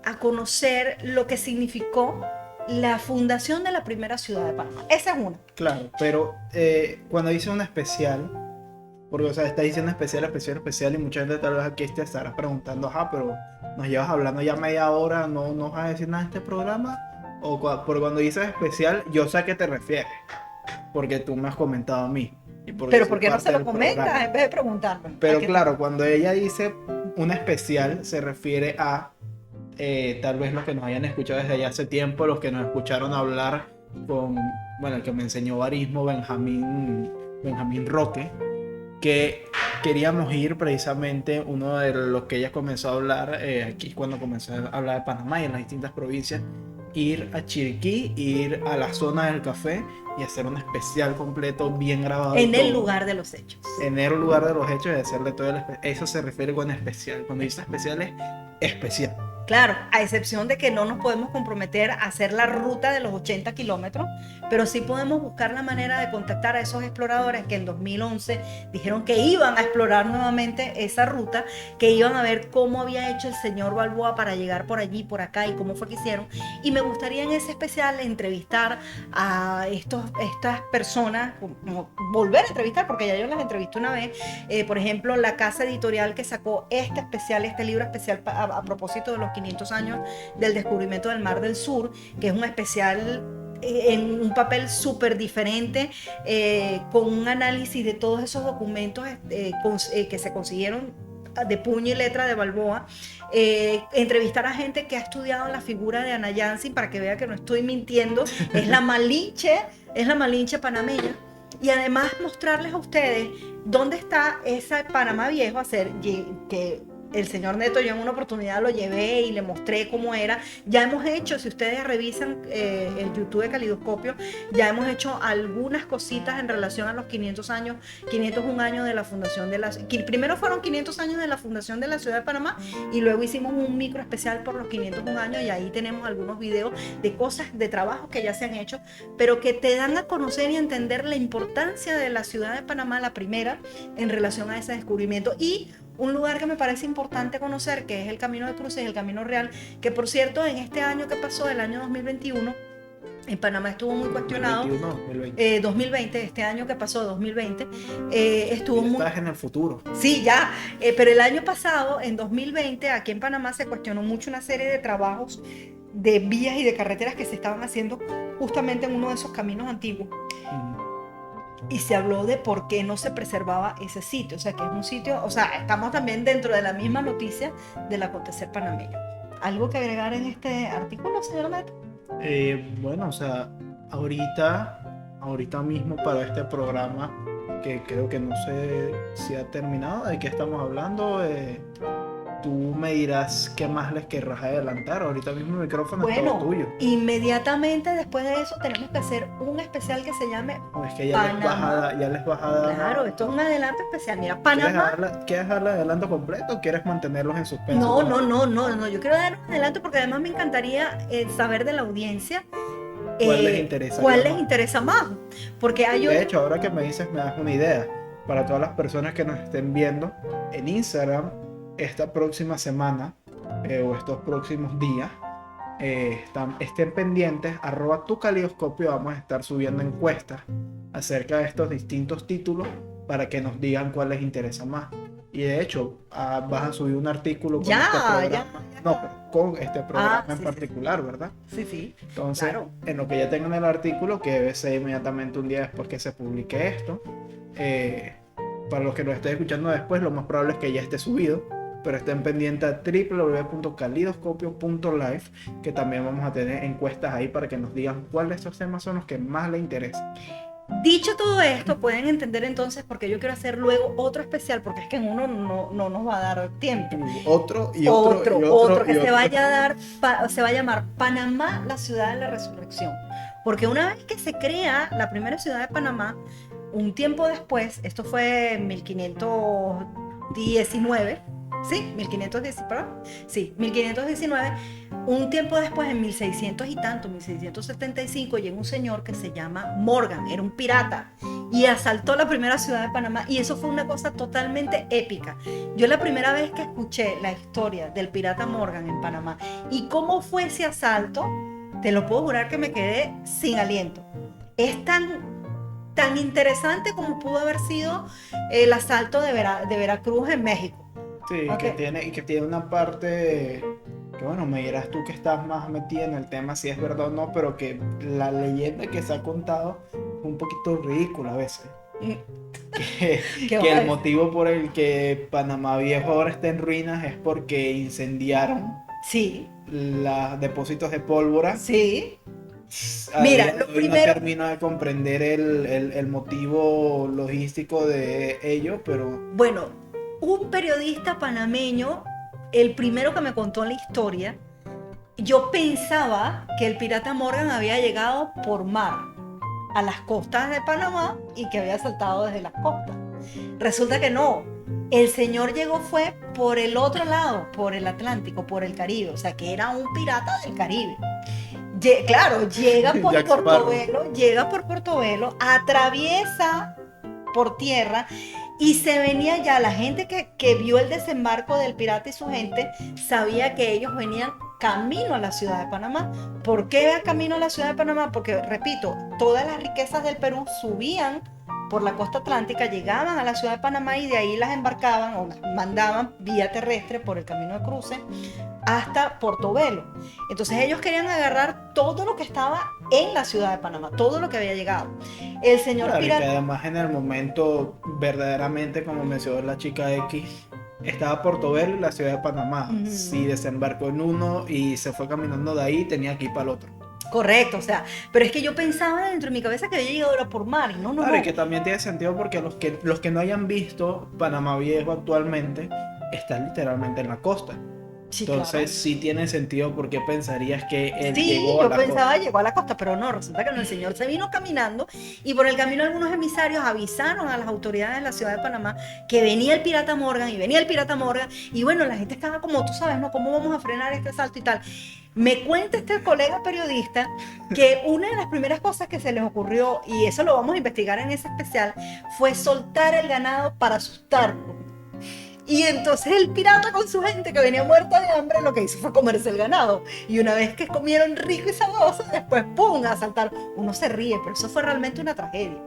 a conocer lo que significó la fundación de la primera ciudad de Panamá. Esa es una.
Claro, pero cuando dice un especial, porque o sea, está diciendo especial, y mucha gente tal vez aquí te estará preguntando, pero nos llevas hablando ya media hora, no vas a decir nada de este programa, porque cuando dices especial, yo sé a qué te refieres, porque tú me has comentado a mí.
Pero ¿por qué no se lo comentas en vez de preguntarme?
Pero claro, cuando ella dice un especial, se refiere a tal vez los que nos hayan escuchado desde allá hace tiempo, los que nos escucharon hablar con, el que me enseñó barismo, Benjamín Roque, que queríamos ir precisamente, uno de los que ella comenzó a hablar aquí cuando comenzó a hablar de Panamá y en las distintas provincias, ir a Chiriquí, ir a la zona del café y hacer un especial completo bien grabado.
En el lugar de los hechos.
En el lugar de los hechos y hacerle todo eso se refiere con especial. Cuando dice especial es especial.
Claro, a excepción de que no nos podemos comprometer a hacer la ruta de los 80 kilómetros, pero sí podemos buscar la manera de contactar a esos exploradores que en 2011 dijeron que iban a explorar nuevamente esa ruta, que iban a ver cómo había hecho el señor Balboa para llegar por allí, por acá y cómo fue que hicieron. Y me gustaría en ese especial entrevistar a estas personas, volver a entrevistar, porque ya yo las entrevisté una vez. Por ejemplo, la casa editorial que sacó este libro especial a propósito de los 500 años del descubrimiento del Mar del Sur, que es un especial en un papel súper diferente, con un análisis de todos esos documentos que se consiguieron de puño y letra de Balboa, entrevistar a gente que ha estudiado la figura de Ana Yancy para que vea que no estoy mintiendo, es la Malinche panameña, y además mostrarles a ustedes dónde está ese Panamá viejo, que el señor Neto, yo en una oportunidad lo llevé y le mostré cómo era. Ya hemos hecho, si ustedes revisan el YouTube de Calidoscopio, ya hemos hecho algunas cositas en relación a los 501 años de la fundación de la... Primero fueron 500 años de la fundación de la ciudad de Panamá y luego hicimos un micro especial por los 501 años y ahí tenemos algunos videos de cosas, de trabajos que ya se han hecho, pero que te dan a conocer y a entender la importancia de la ciudad de Panamá, la primera, en relación a ese descubrimiento. Y un lugar que me parece importante conocer, que es el Camino de Cruces, el Camino Real, que por cierto, en este año que pasó, el año 2021, en Panamá estuvo muy cuestionado. 2020, este año que pasó, 2020, estuvo muy...
Estás en el futuro.
Sí, ya, pero el año pasado, en 2020, aquí en Panamá se cuestionó mucho una serie de trabajos de vías y de carreteras que se estaban haciendo justamente en uno de esos caminos antiguos. Y se habló de por qué no se preservaba ese sitio, o sea, que es un sitio, o sea, estamos también dentro de la misma noticia del acontecer panameño. ¿Algo que agregar en este artículo, señor Neto?
Bueno, o sea, ahorita mismo para este programa, que creo que no sé si ha terminado, ¿de qué estamos hablando? Tú me dirás qué más les querrás adelantar. Ahorita mismo el micrófono es todo tuyo.
Inmediatamente después de eso tenemos que hacer un especial que se llame
No, es que ya les vas a dar.
Claro, esto es un adelanto especial. Mira, Panamá.
¿Quieres darle adelanto completo o quieres mantenerlos en suspenso?
No. Yo quiero dar un adelanto porque además me encantaría saber de la audiencia ¿cuál les interesa más. Porque
de hecho, ahora que me dices, me das una idea. Para todas las personas que nos estén viendo en Instagram, esta próxima semana o estos próximos días, estén pendientes, @tucalidoscopio, vamos a estar subiendo encuestas acerca de estos distintos títulos para que nos digan cuál les interesa más. Y de hecho, vas a subir un artículo con este programa. No, pero con este programa en particular, ¿verdad?
Sí.
Entonces, claro, en lo que ya tengan el artículo, que debe ser inmediatamente un día después que se publique esto, para los que lo estén escuchando después, lo más probable es que ya esté subido, pero estén pendientes a www.calidoscopio.live, que también vamos a tener encuestas ahí para que nos digan cuáles de estos temas son los que más les interesan.
Dicho todo esto, pueden entender entonces por qué yo quiero hacer luego otro especial, porque es que en uno no nos va a dar tiempo.
Otro que
se vaya se va a llamar Panamá, la ciudad de la resurrección. Porque una vez que se crea la primera ciudad de Panamá, un tiempo después, esto fue en 1519, ¿sí? 1519. Un tiempo después, en 1600 y tanto, 1675, llega un señor que se llama Morgan, era un pirata, y asaltó la primera ciudad de Panamá, y eso fue una cosa totalmente épica. Yo la primera vez que escuché la historia del pirata Morgan en Panamá, y cómo fue ese asalto, te lo puedo jurar que me quedé sin aliento. Es tan interesante como pudo haber sido el asalto de Veracruz en México.
Sí, okay. que tiene una parte que, bueno, me dirás tú que estás más metida en el tema si es verdad o no, pero que la leyenda que se ha contado es un poquito ridícula a veces. que el motivo por el que Panamá Viejo ahora está en ruinas es porque incendiaron los depósitos de pólvora.
Sí.
Mira, no termino de comprender el motivo logístico de ello, pero...
Bueno, un periodista panameño, el primero que me contó la historia, yo pensaba que el pirata Morgan había llegado por mar a las costas de Panamá y que había saltado desde las costas. Resulta que no. El señor llegó fue por el otro lado, por el Atlántico, por el Caribe, o sea que era un pirata del Caribe. Claro,
Jack Sparrow.
Llega por Portobelo, atraviesa por tierra y se venía ya, la gente que vio el desembarco del pirata y su gente, sabía que ellos venían camino a la ciudad de Panamá. ¿Por qué camino a la ciudad de Panamá? Porque, repito, todas las riquezas del Perú subían por la costa atlántica, llegaban a la ciudad de Panamá y de ahí las embarcaban o las mandaban vía terrestre por el camino de cruce hasta Portobelo. Entonces ellos querían agarrar todo lo que estaba en la ciudad de Panamá, todo lo que había llegado. El señor
Claro, y que
pirata...
además en el momento, verdaderamente, como mencionó la chica X, estaba Portobelo y la ciudad de Panamá. Si desembarcó en uno y se fue caminando de ahí, tenía que ir para el otro.
Correcto, o sea, pero es que yo pensaba dentro de mi cabeza que había llegado era por mar, y no,
Claro, y que también tiene sentido porque los que no hayan visto Panamá Viejo actualmente, está literalmente en la costa.
Sí,
Entonces
claro.
sí tiene sentido porque pensarías que él
Sí,
llegó a
yo
la
pensaba
costa.
llegó a la costa, pero no, resulta que no, el señor se vino caminando y por el camino algunos emisarios avisaron a las autoridades de la ciudad de Panamá que venía el pirata Morgan y venía el pirata Morgan y bueno, la gente estaba como, tú sabes, ¿no? ¿Cómo vamos a frenar este asalto y tal? Me cuenta este colega periodista que una de las primeras cosas que se les ocurrió, y eso lo vamos a investigar en ese especial, fue soltar el ganado para asustarlo. Y entonces el pirata con su gente que venía muerta de hambre lo que hizo fue comerse el ganado. Y una vez que comieron rico y sabroso, después ¡pum! A asaltar. Uno se ríe, pero eso fue realmente una tragedia.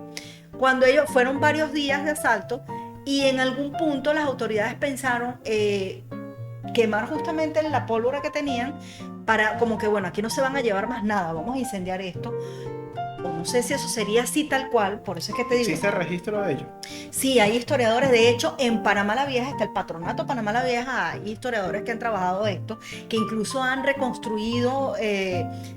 Cuando ellos fueron varios días de asalto y en algún punto las autoridades pensaron quemar justamente la pólvora que tenían para como que bueno, aquí no se van a llevar más nada, vamos a incendiar esto. O no sé si eso sería así tal cual, por eso es que te digo.
¿Existe registro de ello?
Sí, hay historiadores, de hecho en Panamá la Vieja está el Patronato Panamá la Vieja, hay historiadores que han trabajado esto, que incluso han reconstruido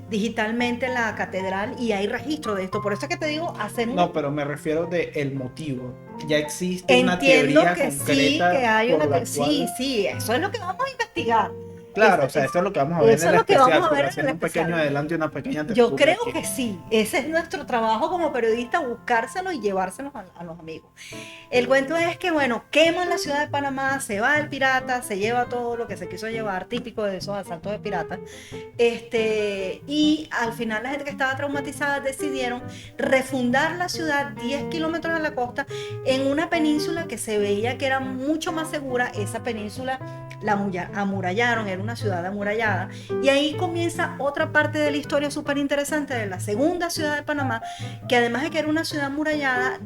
digitalmente la catedral y hay registro de esto, por eso es que te digo, hacer un...
No, pero me refiero de el motivo. Ya existe una
Entiendo
teoría
que sí, que
concreta
hay
por
una...
la
Sí,
cual...
sí, eso es lo que vamos a investigar.
Claro, o sea, esto es lo que vamos a ver en
Eso es
el
lo que vamos
especial,
a
pero
ver en el
haciendo un pequeño
especial.
adelanto y una pequeña
Yo
tertulia
creo
aquí.
que sí, ese es nuestro trabajo como periodista, buscárselos y llevárselos a los amigos. El cuento es que, bueno, queman la ciudad de Panamá, se va el pirata, se lleva todo lo que se quiso llevar, típico de esos asaltos de piratas. Y al final la gente que estaba traumatizada decidieron refundar la ciudad 10 kilómetros de la costa en una península que se veía que era mucho más segura. Esa península la amurallaron, era una ciudad amurallada. Y ahí comienza otra parte de la historia súper interesante de la segunda ciudad de Panamá, que además de que era una ciudad amurallada,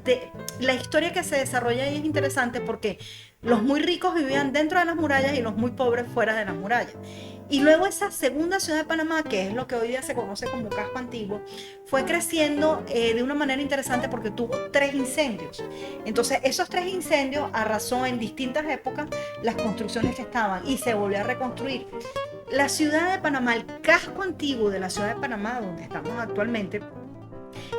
la historia que se desarrolla ahí es interesante porque los muy ricos vivían dentro de las murallas y los muy pobres fuera de las murallas. Y luego esa segunda ciudad de Panamá, que es lo que hoy día se conoce como Casco Antiguo, fue creciendo de una manera interesante porque tuvo 3 incendios. Entonces esos 3 incendios arrasó en distintas épocas las construcciones que estaban y se volvió a reconstruir. La ciudad de Panamá, el casco antiguo de la ciudad de Panamá, donde estamos actualmente,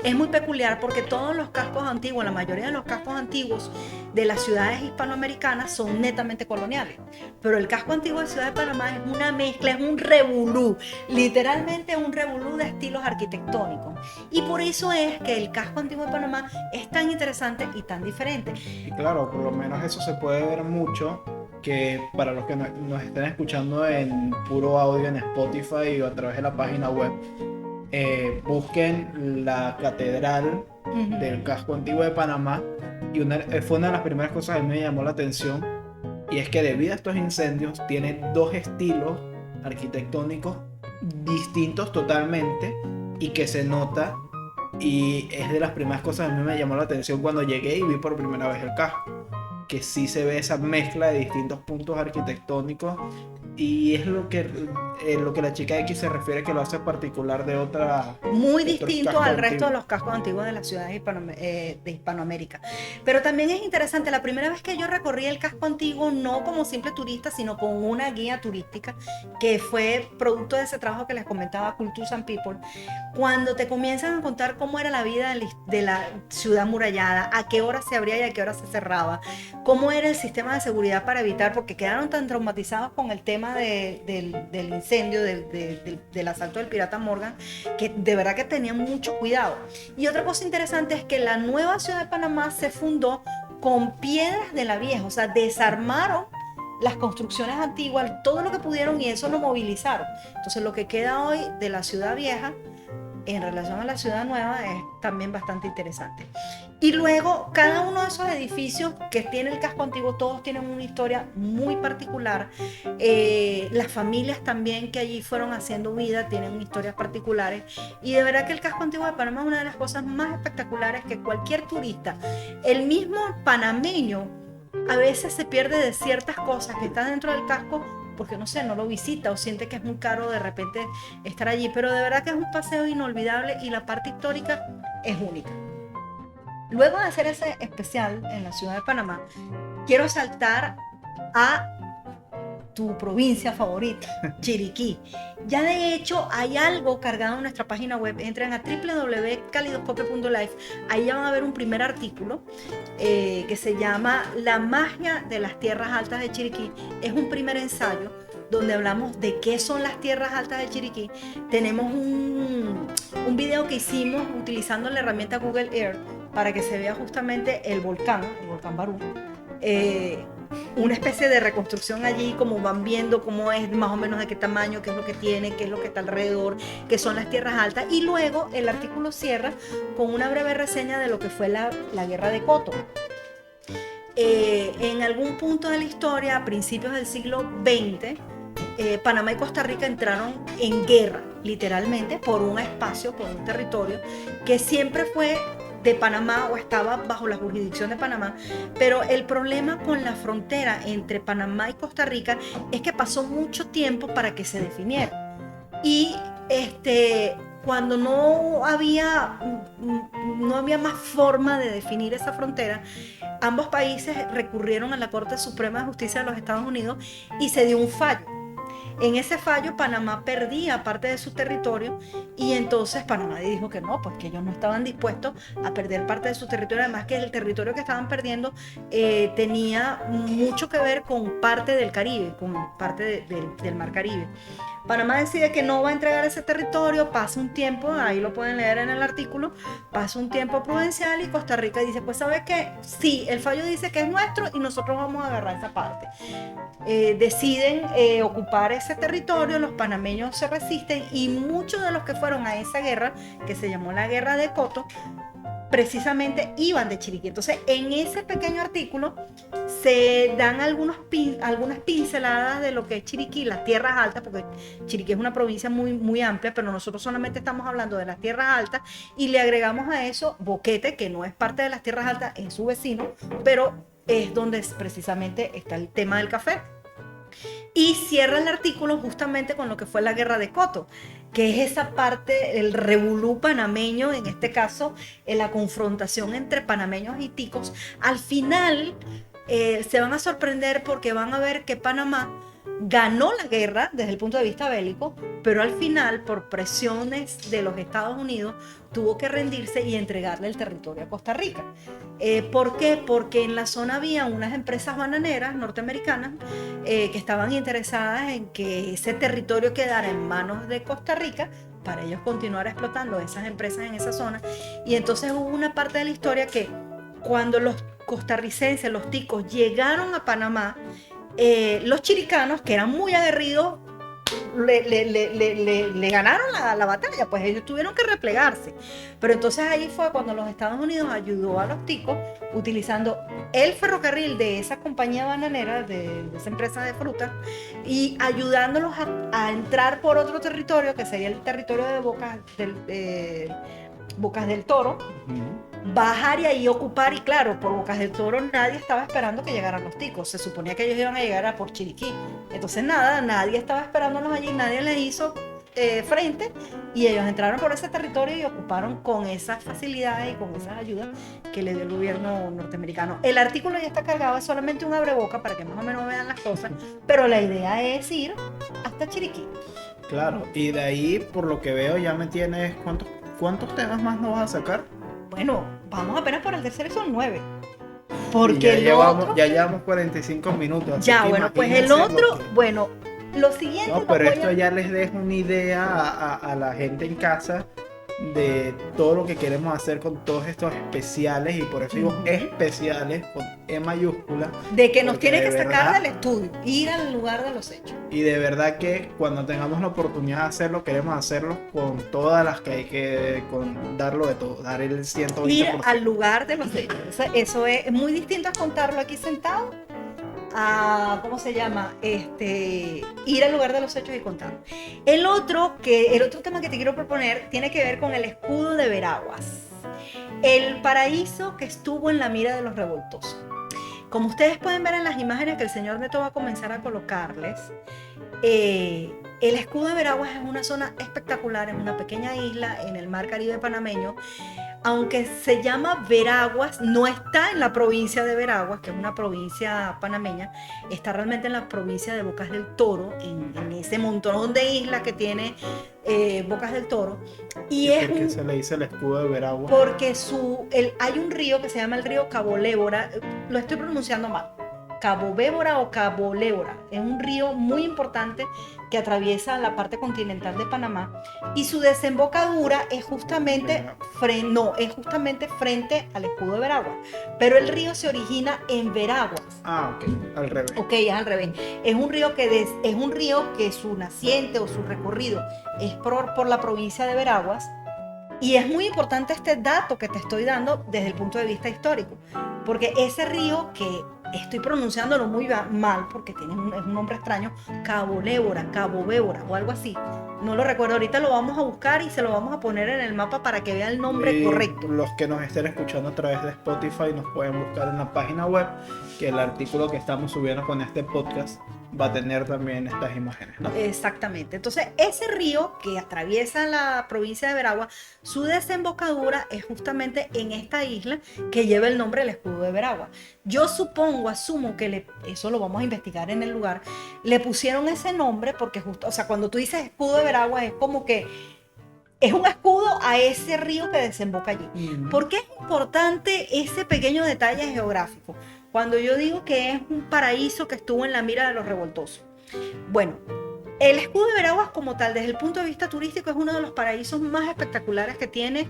es muy peculiar porque todos los cascos antiguos, la mayoría de los cascos antiguos de las ciudades hispanoamericanas son netamente coloniales. Pero el casco antiguo de Ciudad de Panamá es una mezcla, es un revolú, literalmente un revolú de estilos arquitectónicos. Y por eso es que el casco antiguo de Panamá es tan interesante y tan diferente.
Y claro, por lo menos eso se puede ver mucho, que para los que nos estén escuchando en puro audio en Spotify o a través de la página web, busquen la catedral del casco antiguo de Panamá y fue una de las primeras cosas que me llamó la atención, y es que debido a estos incendios tiene 2 estilos arquitectónicos distintos totalmente y que se nota, y es de las primeras cosas que a mí me llamó la atención cuando llegué y vi por primera vez el casco, que sí se ve esa mezcla de distintos puntos arquitectónicos, y es lo que la chica X se refiere, que lo hace particular de otra
muy
de otros
distinto
cascos
al resto de
antiguos.
los cascos antiguos de las ciudades de Hispanoamérica. Pero también es interesante, la primera vez que yo recorrí el casco antiguo, no como simple turista, sino con una guía turística, que fue producto de ese trabajo que les comentaba, Cultures and People, cuando te comienzan a contar cómo era la vida de la ciudad amurallada, a qué hora se abría y a qué hora se cerraba, cómo era el sistema de seguridad para evitar, porque quedaron tan traumatizados con el tema del incendio, del asalto del pirata Morgan, que de verdad que tenían mucho cuidado. Y otra cosa interesante es que la nueva ciudad de Panamá se fundó con piedras de la vieja, o sea, desarmaron las construcciones antiguas, todo lo que pudieron y eso lo movilizaron. Entonces lo que queda hoy de la ciudad vieja en relación a la ciudad nueva es también bastante interesante. Y luego cada uno de esos edificios que tiene el casco antiguo, todos tienen una historia muy particular. Las familias también que allí fueron haciendo vida tienen historias particulares, y de verdad que el casco antiguo de Panamá es una de las cosas más espectaculares que cualquier turista, el mismo panameño, a veces se pierde de ciertas cosas que están dentro del casco porque no sé, no lo visita o siente que es muy caro de repente estar allí, pero de verdad que es un paseo inolvidable y la parte histórica es única. Luego de hacer ese especial en la ciudad de Panamá, quiero saltar a tu provincia favorita, Chiriquí. Ya de hecho hay algo cargado en nuestra página web, entren a www.calidoscopio.life, ahí ya van a ver un primer artículo que se llama La magia de las tierras altas de Chiriquí. Es un primer ensayo donde hablamos de qué son las tierras altas de Chiriquí. Tenemos un video que hicimos utilizando la herramienta Google Earth para que se vea justamente el volcán Barú. Una especie de reconstrucción allí, como van viendo cómo es más o menos de qué tamaño, qué es lo que tiene, qué es lo que está alrededor, qué son las tierras altas, y luego el artículo cierra con una breve reseña de lo que fue la guerra de Coto. En algún punto de la historia, a principios del siglo XX, Panamá y Costa Rica entraron en guerra, literalmente, por un espacio, por un territorio que siempre fue de Panamá o estaba bajo la jurisdicción de Panamá, pero el problema con la frontera entre Panamá y Costa Rica es que pasó mucho tiempo para que se definiera, y cuando no había más forma de definir esa frontera, ambos países recurrieron a la Corte Suprema de Justicia de los Estados Unidos y se dio un fallo. En ese fallo Panamá perdía parte de su territorio, y entonces Panamá dijo que no, pues que ellos no estaban dispuestos a perder parte de su territorio, además que el territorio que estaban perdiendo tenía mucho que ver con parte del Caribe, con parte del Mar Caribe. Panamá decide que no va a entregar ese territorio, pasa un tiempo, ahí lo pueden leer en el artículo, pasa un tiempo prudencial y Costa Rica dice, pues ¿sabes qué? Sí, el fallo dice que es nuestro y nosotros vamos a agarrar esa parte. Deciden ocupar ese territorio, los panameños se resisten y muchos de los que fueron a esa guerra, que se llamó la Guerra de Coto, precisamente iban de Chiriquí. Entonces en ese pequeño artículo se dan algunas pinceladas de lo que es Chiriquí, las tierras altas, porque Chiriquí es una provincia muy, muy amplia, pero nosotros solamente estamos hablando de las tierras altas, y le agregamos a eso Boquete, que no es parte de las tierras altas, es su vecino, pero es donde precisamente está el tema del café. Y cierra el artículo justamente con lo que fue la Guerra de Coto, que es esa parte, el revolú panameño, en este caso, en la confrontación entre panameños y ticos. Al final se van a sorprender porque van a ver que Panamá ganó la guerra desde el punto de vista bélico, pero al final, por presiones de los Estados Unidos, tuvo que rendirse y entregarle el territorio a Costa Rica. ¿Por qué? Porque en la zona había unas empresas bananeras norteamericanas que estaban interesadas en que ese territorio quedara en manos de Costa Rica para ellos continuar explotando esas empresas en esa zona. Y entonces hubo una parte de la historia que cuando los costarricenses, los ticos, llegaron a Panamá, los chiricanos, que eran muy aguerridos, le ganaron la batalla, pues ellos tuvieron que replegarse. Pero entonces ahí fue cuando los Estados Unidos ayudó a los ticos utilizando el ferrocarril de esa compañía bananera, de esa empresa de frutas, y ayudándolos a entrar por otro territorio, que sería el territorio de Bocas del Toro, bajar y ahí ocupar. Y claro, por Bocas del Toro nadie estaba esperando que llegaran los ticos, se suponía que ellos iban a llegar a por Chiriquí, entonces nadie estaba esperándolos allí, nadie les hizo frente, y ellos entraron por ese territorio y ocuparon con esas facilidades y con esas ayudas que le dio el gobierno norteamericano. El artículo ya está cargado, es solamente un abreboca para que más o menos vean las cosas, pero la idea es ir hasta Chiriquí.
Claro, y de ahí, por lo que veo, ya me tienes, ¿cuántos temas más nos vas a sacar?
Bueno, vamos apenas por el tercero y son 9. Porque
ya llevamos 45 minutos.
Ya, bueno, pues el otro, bueno, lo siguiente.
No, pero esto ya les deja una idea a la gente en casa de todo lo que queremos hacer con todos estos especiales, y por eso digo especiales con E mayúscula.
De que nos
porque
tiene
de
que sacar
verdad,
del estudio, ir al lugar de los hechos.
y de verdad que cuando tengamos la oportunidad de hacerlo, queremos hacerlo con todas las que hay que, con darlo de todo, dar el 120%.
Ir al lugar de los hechos. Eso es muy distinto a contarlo aquí sentado a, ¿cómo se llama? Ir al lugar de los hechos y contarlo. El otro tema que te quiero proponer tiene que ver con el escudo de Veraguas, el paraíso que estuvo en la mira de los revoltosos. Como ustedes pueden ver en las imágenes que el señor Neto va a comenzar a colocarles, el escudo de Veraguas es una zona espectacular, es una pequeña isla en el mar Caribe panameño. Aunque se llama Veraguas, no está en la provincia de Veraguas, que es una provincia panameña, está realmente en la provincia de Bocas del Toro, en ese montón de islas que tiene Bocas del Toro.
¿Y por qué se le dice el escudo de Veraguas?
Porque hay un río que se llama el río Cabo Lébora, lo estoy pronunciando mal, Cabo Bébora o Cabo Lébora, es un río muy importante que atraviesa la parte continental de Panamá, y su desembocadura es justamente frente al escudo de Veraguas, pero el río se origina en Veraguas.
Ah, ok, al revés.
Ok, es al revés. Es un río que su naciente o su recorrido es por la provincia de Veraguas. Y es muy importante este dato que te estoy dando desde el punto de vista histórico, porque ese río, que estoy pronunciándolo muy mal porque es un nombre extraño, Cabo Lébora, Cabo Bébora o algo así, no lo recuerdo, ahorita lo vamos a buscar y se lo vamos a poner en el mapa para que vea el nombre correcto.
Los que nos estén escuchando a través de Spotify nos pueden buscar en la página web, que el artículo que estamos subiendo con este podcast va a tener también estas imágenes, ¿no?
Exactamente. Entonces, ese río que atraviesa la provincia de Veraguas, su desembocadura es justamente en esta isla que lleva el nombre del escudo de Veraguas. Yo asumo que eso lo vamos a investigar en el lugar, le pusieron ese nombre porque justo, o sea, cuando tú dices escudo de Veraguas es como que es un escudo a ese río que desemboca allí. ¿Por qué es importante ese pequeño detalle geográfico? Cuando yo digo que es un paraíso que estuvo en la mira de los revoltosos. Bueno, el escudo de Veraguas como tal, desde el punto de vista turístico, es uno de los paraísos más espectaculares que tiene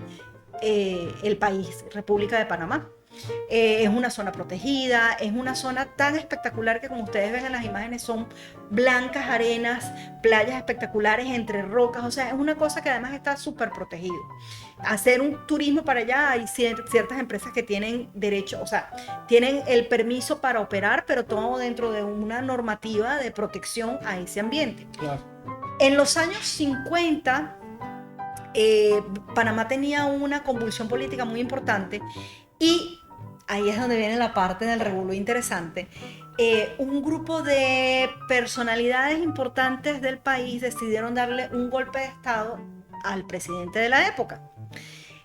el país, República de Panamá. Es una zona protegida, es una zona tan espectacular que, como ustedes ven en las imágenes, son blancas arenas, playas espectaculares entre rocas, o sea, es una cosa que además está súper protegido. Hacer un turismo para allá, hay ciertas empresas que tienen derecho, o sea, tienen el permiso para operar, pero todo dentro de una normativa de protección a ese ambiente.
Claro.
En los años 50, Panamá tenía una convulsión política muy importante, y ahí es donde viene la parte del revolú interesante. Un grupo de personalidades importantes del país decidieron darle un golpe de Estado al presidente de la época.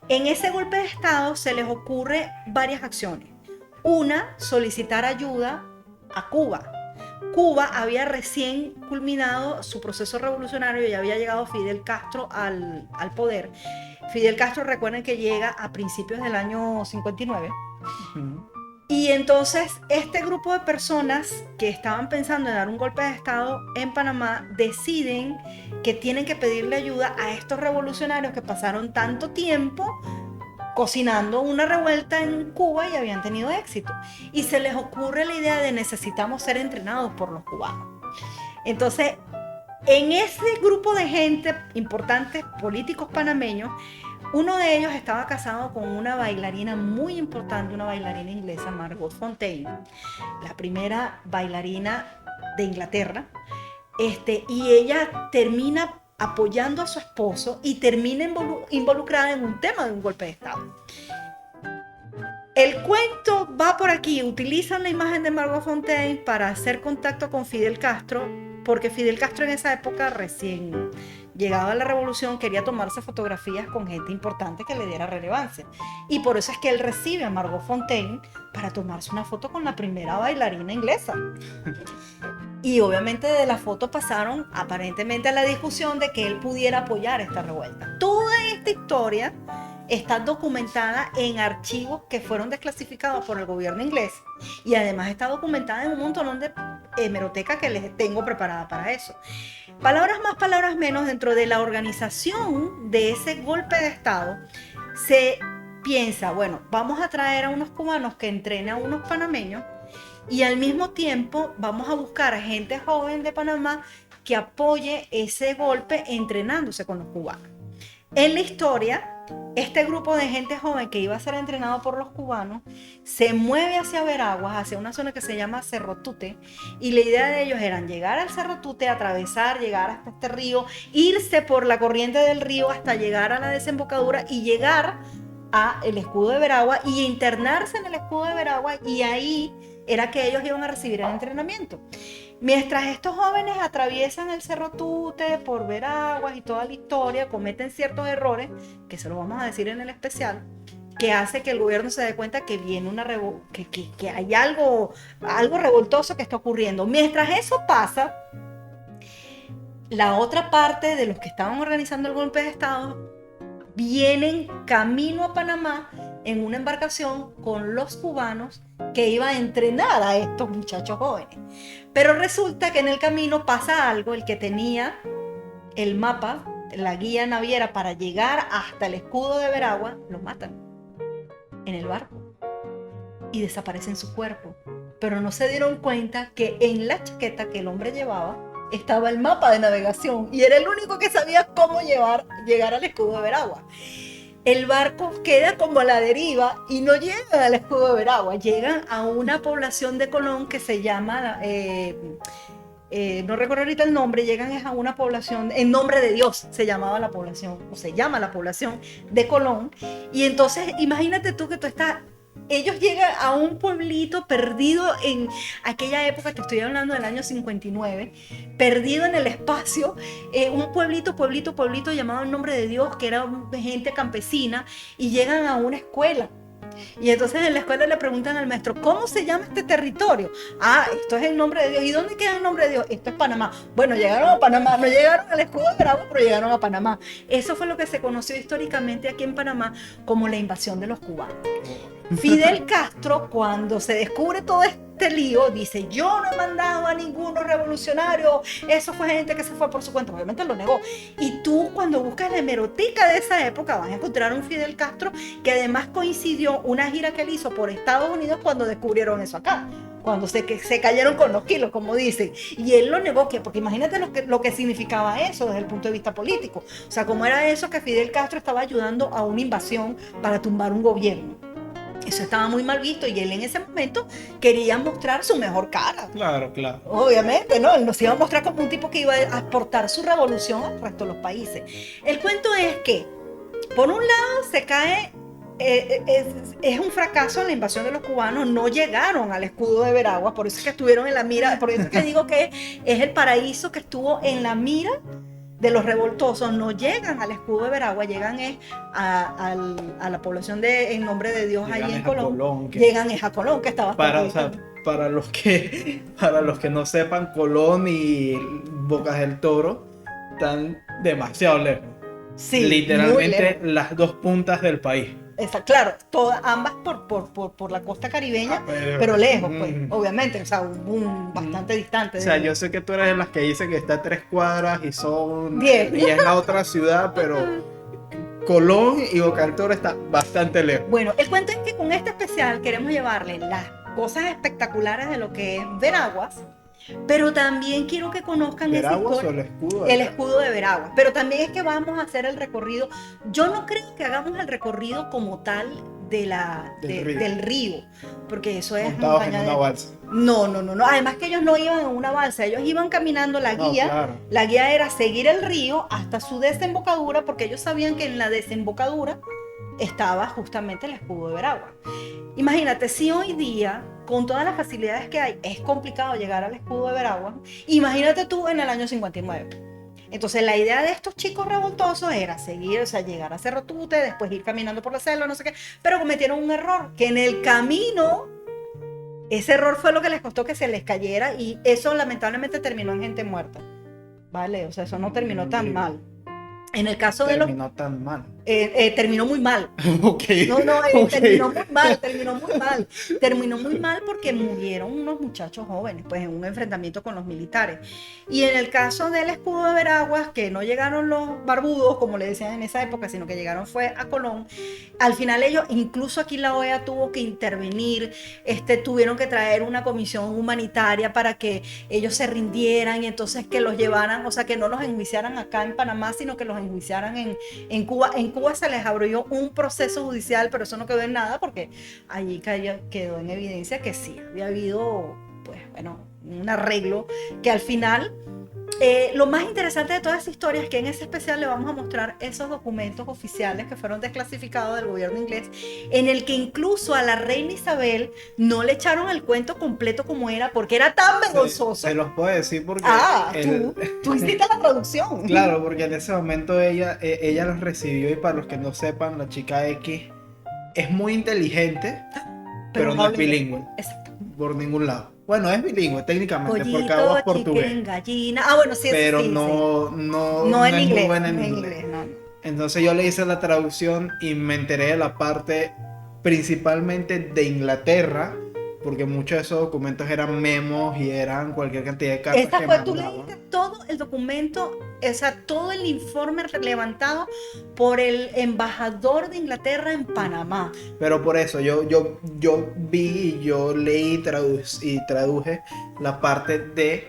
En ese golpe de Estado se les ocurre varias acciones. Una, solicitar ayuda a Cuba. Cuba había recién culminado su proceso revolucionario y había llegado Fidel Castro al poder. Fidel Castro, recuerden que llega a principios del año 59. Y entonces este grupo de personas que estaban pensando en dar un golpe de Estado en Panamá deciden que tienen que pedirle ayuda a estos revolucionarios que pasaron tanto tiempo cocinando una revuelta en Cuba y habían tenido éxito. Y se les ocurre la idea de necesitamos ser entrenados por los cubanos. Entonces, en ese grupo de gente importantes, políticos panameños, uno de ellos estaba casado con una bailarina muy importante, una bailarina inglesa, Margot Fonteyn, la primera bailarina de Inglaterra, y ella termina apoyando a su esposo y termina involucrada en un tema de un golpe de Estado. El cuento va por aquí, utilizan la imagen de Margot Fonteyn para hacer contacto con Fidel Castro, porque Fidel Castro en esa época, recién llegaba a la revolución, quería tomarse fotografías con gente importante que le diera relevancia. Y por eso es que él recibe a Margot Fonteyn para tomarse una foto con la primera bailarina inglesa. Y obviamente de la foto pasaron aparentemente a la discusión de que él pudiera apoyar esta revuelta. Toda esta historia está documentada en archivos que fueron desclasificados por el gobierno inglés, y además está documentada en un montón de hemeroteca que les tengo preparada para eso. Palabras más, palabras menos, dentro de la organización de ese golpe de Estado, se piensa, bueno, vamos a traer a unos cubanos que entrenen a unos panameños y al mismo tiempo vamos a buscar a gente joven de Panamá que apoye ese golpe entrenándose con los cubanos. En la historia, este grupo de gente joven que iba a ser entrenado por los cubanos se mueve hacia Veraguas, hacia una zona que se llama Cerro Tute, y la idea de ellos era llegar al Cerro Tute, atravesar, llegar hasta este río, irse por la corriente del río hasta llegar a la desembocadura y llegar a el escudo de Veragua y internarse en el escudo de Veragua, y ahí era que ellos iban a recibir el entrenamiento. Mientras estos jóvenes atraviesan el Cerro Tute por Veraguas y toda la historia, cometen ciertos errores, que se lo vamos a decir en el especial, que hace que el gobierno se dé cuenta que viene que hay algo revoltoso que está ocurriendo. Mientras eso pasa, la otra parte de los que estaban organizando el golpe de Estado vienen camino a Panamá en una embarcación con los cubanos que iba a entrenar a estos muchachos jóvenes. Pero resulta que en el camino pasa algo: el que tenía el mapa, la guía naviera para llegar hasta el escudo de Veragua, lo matan en el barco y desaparecen su cuerpo. Pero no se dieron cuenta que en la chaqueta que el hombre llevaba estaba el mapa de navegación y era el único que sabía cómo llegar al escudo de Veragua. El barco queda como a la deriva y no llegan al escudo de Veragua, llegan a una población de Colón que se llama, no recuerdo ahorita el nombre, llegan a una población, en nombre de Dios se llamaba la población, o se llama la población de Colón. Y entonces imagínate tú que tú estás... Ellos llegan a un pueblito perdido en aquella época, te estoy hablando del año 59, perdido en el espacio, un pueblito llamado en nombre de Dios, que era gente campesina, y llegan a una escuela. Y entonces en la escuela le preguntan al maestro, ¿cómo se llama este territorio? Ah, esto es el nombre de Dios. ¿Y dónde queda el nombre de Dios? Esto es Panamá. Bueno, llegaron a Panamá, no llegaron al escudo de Veragua, pero llegaron a Panamá. Eso fue lo que se conoció históricamente aquí en Panamá como la invasión de los cubanos. Fidel Castro, cuando se descubre todo este lío, dice: yo no he mandado a ninguno revolucionario, eso fue gente que se fue por su cuenta. Obviamente lo negó. Y tú, cuando buscas la hemeroteca de esa época, vas a encontrar un Fidel Castro que además coincidió una gira que él hizo por Estados Unidos cuando descubrieron eso acá, cuando se cayeron con los kilos, como dicen. Y él lo negó, porque imagínate lo que significaba eso desde el punto de vista político. O sea, cómo era eso que Fidel Castro estaba ayudando a una invasión para tumbar un gobierno. Eso estaba muy mal visto y él en ese momento quería mostrar su mejor cara.
Claro, claro.
Obviamente, ¿no? Él nos iba a mostrar como un tipo que iba a aportar su revolución al resto de los países. El cuento es que, por un lado, se cae... es un fracaso en la invasión de los cubanos, no llegaron al escudo de Veragua, por eso es que estuvieron en la mira, por eso es que digo que es el paraíso que estuvo en la mira de los revoltosos. No llegan al escudo de Veragua, llegan a la población de En Nombre de Dios,
Llegan
ahí en Colón.
que
Llegan a Colón, que estaba
para los que no sepan, Colón y Bocas del Toro están demasiado lejos.
Sí,
literalmente las dos puntas del país.
Claro, ambas por la costa caribeña, pero lejos, pues, obviamente, o sea, bastante distante.
O sea, yo sé que tú eres de las que dice que está a 3 cuadras y son
10.
Y es la otra ciudad, pero Colón y Boca del Toro está bastante lejos.
Bueno, el cuento es que con este especial queremos llevarle las cosas espectaculares de lo que es Veraguas, pero también quiero que conozcan
¿Veraguas o el
escudo de Veraguas? Pero también es que vamos a hacer el recorrido. Yo no creo que hagamos el recorrido como tal del río, porque eso es
montados en una balsa.
No. Además que ellos no iban en una balsa, ellos iban caminando la guía.
Claro.
La guía era seguir el río hasta su desembocadura, porque ellos sabían que en la desembocadura estaba justamente el escudo de Veragua. Imagínate, si hoy día, con todas las facilidades que hay, es complicado llegar al escudo de Veragua, imagínate tú en el año 59. Entonces la idea de estos chicos revoltosos era seguir, o sea, llegar a Cerro Tute, después ir caminando por la selva, no sé qué, pero cometieron un error, que en el camino, ese error fue lo que les costó que se les cayera, y eso lamentablemente terminó en gente muerta, ¿vale? O sea, eso no terminó tan mal. En el caso
terminó tan mal.
terminó muy mal.
Ok.
No,
Ok.
terminó muy mal porque murieron unos muchachos jóvenes, pues en un enfrentamiento con los militares. Y en el caso del escudo de Veraguas, que no llegaron los barbudos, como le decían en esa época, sino que llegaron fue a Colón, al final ellos, incluso aquí la OEA tuvo que intervenir, tuvieron que traer una comisión humanitaria para que ellos se rindieran y entonces que los llevaran, o sea, que no los enjuiciaran acá en Panamá, sino que los enjuiciaran en Cuba. En Cuba se les abrió un proceso judicial, pero eso no quedó en nada porque allí quedó en evidencia que sí, había habido, pues bueno, un arreglo que al final... lo más interesante de toda esta historia es que en ese especial le vamos a mostrar esos documentos oficiales que fueron desclasificados del gobierno inglés, en el que incluso a la reina Isabel no le echaron el cuento completo como era, porque era tan vergonzoso.
Se los puedo decir porque...
Tú hiciste la traducción.
Claro, porque en ese momento ella los recibió y para los que no sepan, la chica X es muy inteligente, pero no es bilingüe.
Exacto.
Por ningún lado. Bueno, es bilingüe técnicamente,
Pollito,
porque habla portugués.
chicken, gallina. Bueno, sí,
pero
sí,
no
en
es
inglés,
muy buena en
no
inglés.
no.
Entonces yo le hice la traducción y me enteré de la parte principalmente de Inglaterra, porque muchos de esos documentos eran memos y eran cualquier cantidad de cartas
Esta
que
fue, tú
mandaban.
leíste todo el documento, o sea, todo el informe levantado por el embajador de Inglaterra en Panamá.
Pero por eso yo vi, yo leí y traduje la parte de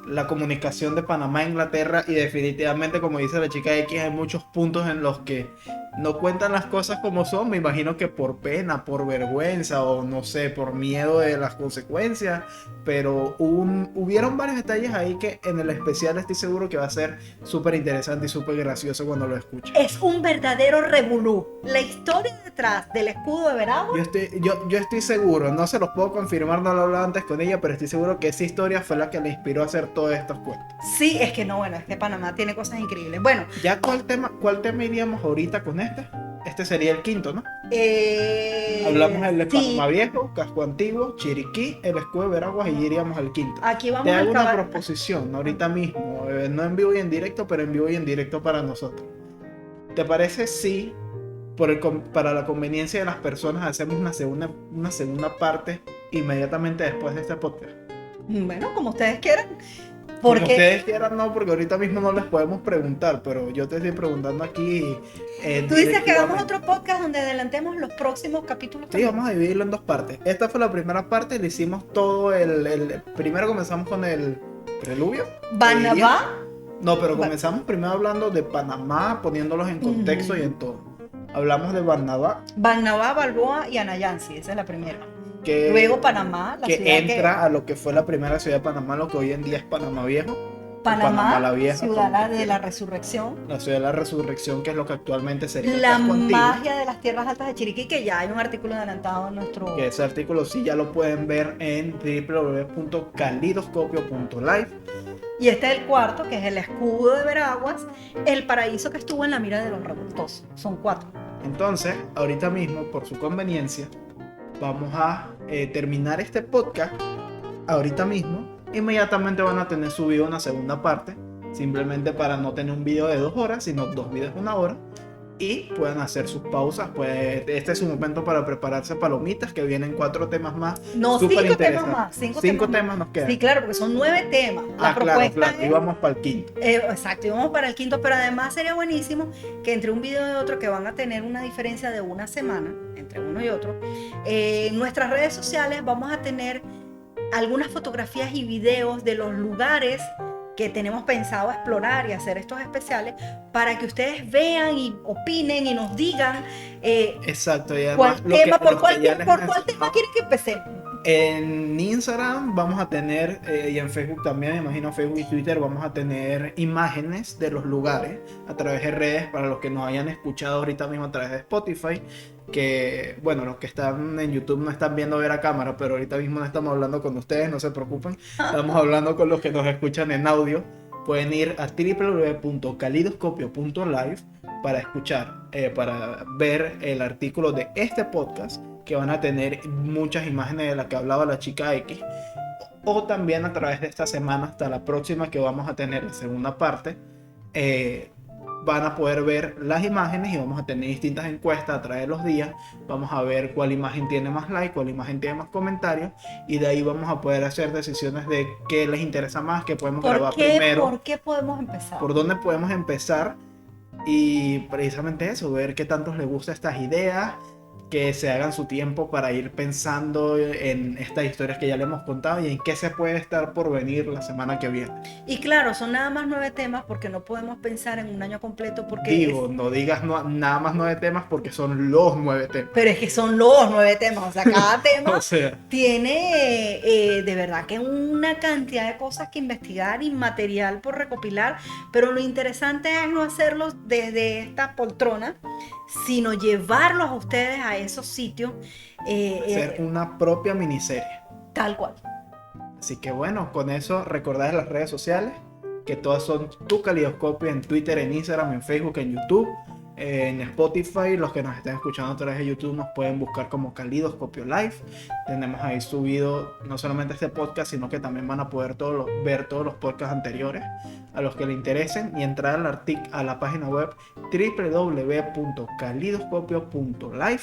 la comunicación de Panamá a Inglaterra y definitivamente, como dice la chica X, hay muchos puntos en los que no cuentan las cosas como son. Me imagino que por pena, por vergüenza o no sé, por miedo de las consecuencias, pero hubieron varios detalles ahí que en el especial estoy seguro que va a ser súper interesante y súper gracioso cuando lo escuchen.
Es un verdadero revolú. La historia detrás del escudo de Veraguas.
Yo estoy seguro, no se los puedo confirmar, no lo hablaba antes con ella, pero estoy seguro que esa historia fue la que le inspiró a hacer todos estos cuentos.
Sí, es que no, bueno, es que Panamá tiene cosas increíbles. Bueno,
¿Ya cuál tema iríamos ahorita con este? Este sería el quinto, ¿no? Hablamos del de Panamá Viejo, Casco Antiguo, Chiriquí, el escudo de Veraguas y iríamos al quinto.
Aquí vamos
Te
a
hago una
acabar.
proposición ahorita mismo, no en vivo y en directo, pero en vivo y en directo para nosotros. ¿Te parece si para la conveniencia de las personas hacemos una segunda parte inmediatamente después de este podcast?
Bueno, como ustedes quieran.
Como ustedes quieran, no, porque ahorita mismo no les podemos preguntar, pero yo te estoy preguntando aquí.
Tú dices que hagamos otro podcast donde adelantemos los próximos capítulos.
Sí, vamos a dividirlo en dos partes. Esta fue la primera parte, le hicimos todo primero comenzamos con el preludio.
Panamá.
No, pero comenzamos primero hablando de Panamá, poniéndolos en contexto y en todo. Hablamos de Barnabá.
Barnabá, Balboa y Anayansi, esa es la primera.
Que,
luego Panamá, la
que
ciudad
entra a lo que fue la primera ciudad de Panamá, lo que hoy en día es Panamá Viejo.
Panamá
la Vieja,
ciudad de la resurrección.
La ciudad de la resurrección, que es lo que actualmente sería el
la
Casco Antiguo.
magia de las tierras altas de Chiriquí, que ya hay un artículo adelantado en nuestro...
Que ese artículo sí ya lo pueden ver en www.calidoscopio.live.
Y este es el cuarto, que es el escudo de Veraguas, el paraíso que estuvo en la mira de los revoltosos. Son 4.
Entonces, ahorita mismo, por su conveniencia, vamos a terminar este podcast. Ahorita mismo, inmediatamente van a tener subido una segunda parte, simplemente para no tener un video de 2 horas, sino 2 videos de 1 hora. Y puedan hacer sus pausas, pues este es su momento para prepararse palomitas, que vienen 4 temas más.
No, 5 temas más.
5 temas nos quedan.
Sí, claro, porque son 9 temas. La
claro,
propuesta
y vamos para el quinto.
Exacto, y vamos para el quinto, pero además sería buenísimo que entre un video y otro, que van a tener una diferencia de una semana entre uno y otro, en nuestras redes sociales vamos a tener algunas fotografías y videos de los lugares que tenemos pensado explorar y hacer estos especiales, para que ustedes vean y opinen y nos digan
exacto, y además,
por cuál tema quieren que empecemos.
En Instagram vamos a tener, y en Facebook también, me imagino Facebook y Twitter, vamos a tener imágenes de los lugares a través de redes, para los que nos hayan escuchado ahorita mismo a través de Spotify, que bueno, los que están en YouTube no están viendo ver a cámara, pero ahorita mismo no estamos hablando con ustedes, no se preocupen, estamos hablando con los que nos escuchan en audio. Pueden ir a www.calidoscopio.live para escuchar, para ver el artículo de este podcast, que van a tener muchas imágenes de las que hablaba la chica X, o también a través de esta semana hasta la próxima, que vamos a tener la segunda parte, van a poder ver las imágenes y vamos a tener distintas encuestas a través de los días. Vamos a ver cuál imagen tiene más like, cuál imagen tiene más comentarios, y de ahí vamos a poder hacer decisiones de qué les interesa más, qué podemos grabar primero,
¿Por qué podemos empezar?
por dónde podemos empezar, y precisamente eso, ver qué tantos les gustan estas ideas, que se hagan su tiempo para ir pensando en estas historias que ya le hemos contado y en qué se puede estar por venir la semana que viene.
Y claro, son nada más 9 temas porque no podemos pensar en un año completo porque
Digo, no digas nada más 9 temas porque son los 9 temas.
pero es que son los 9 temas, o sea, cada tema
O sea,
tiene de verdad que una cantidad de cosas que investigar y material por recopilar, pero lo interesante es no hacerlos desde esta poltrona, sino llevarlos a ustedes a esos sitios
hacer una propia miniserie.
tal cual.
Así que bueno, con eso recordad las redes sociales, que todas son Tu Calidoscopio en Twitter, en Instagram, en Facebook, en YouTube, en Spotify. Los que nos estén escuchando a través de YouTube nos pueden buscar como Calidoscopio Live. Tenemos ahí subido no solamente este podcast, sino que también van a poder ver todos los podcasts anteriores a los que les interesen y entrar a la página web www.calidoscopio.live,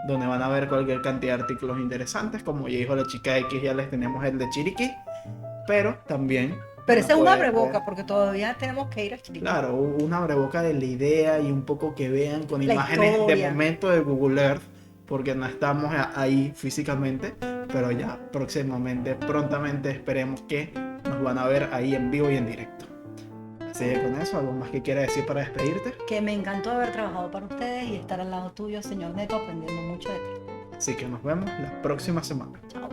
donde van a ver cualquier cantidad de artículos interesantes. Como ya dijo la chica X, ya les tenemos el de Chiriquí, pero también...
Pero ese es un
puede
abreboca
ver,
porque todavía tenemos que ir a Chiriquí.
claro, un abreboca de la idea y un poco que vean con
La
imágenes
historia.
de momento de Google Earth, porque no estamos ahí físicamente, pero ya próximamente, prontamente esperemos que nos van a ver ahí en vivo y en directo. Así que con eso, ¿algo más que quieras decir para despedirte?
Que me encantó haber trabajado para ustedes y estar al lado tuyo, señor Neto, aprendiendo mucho de ti.
Así que nos vemos la próxima semana.
Chao.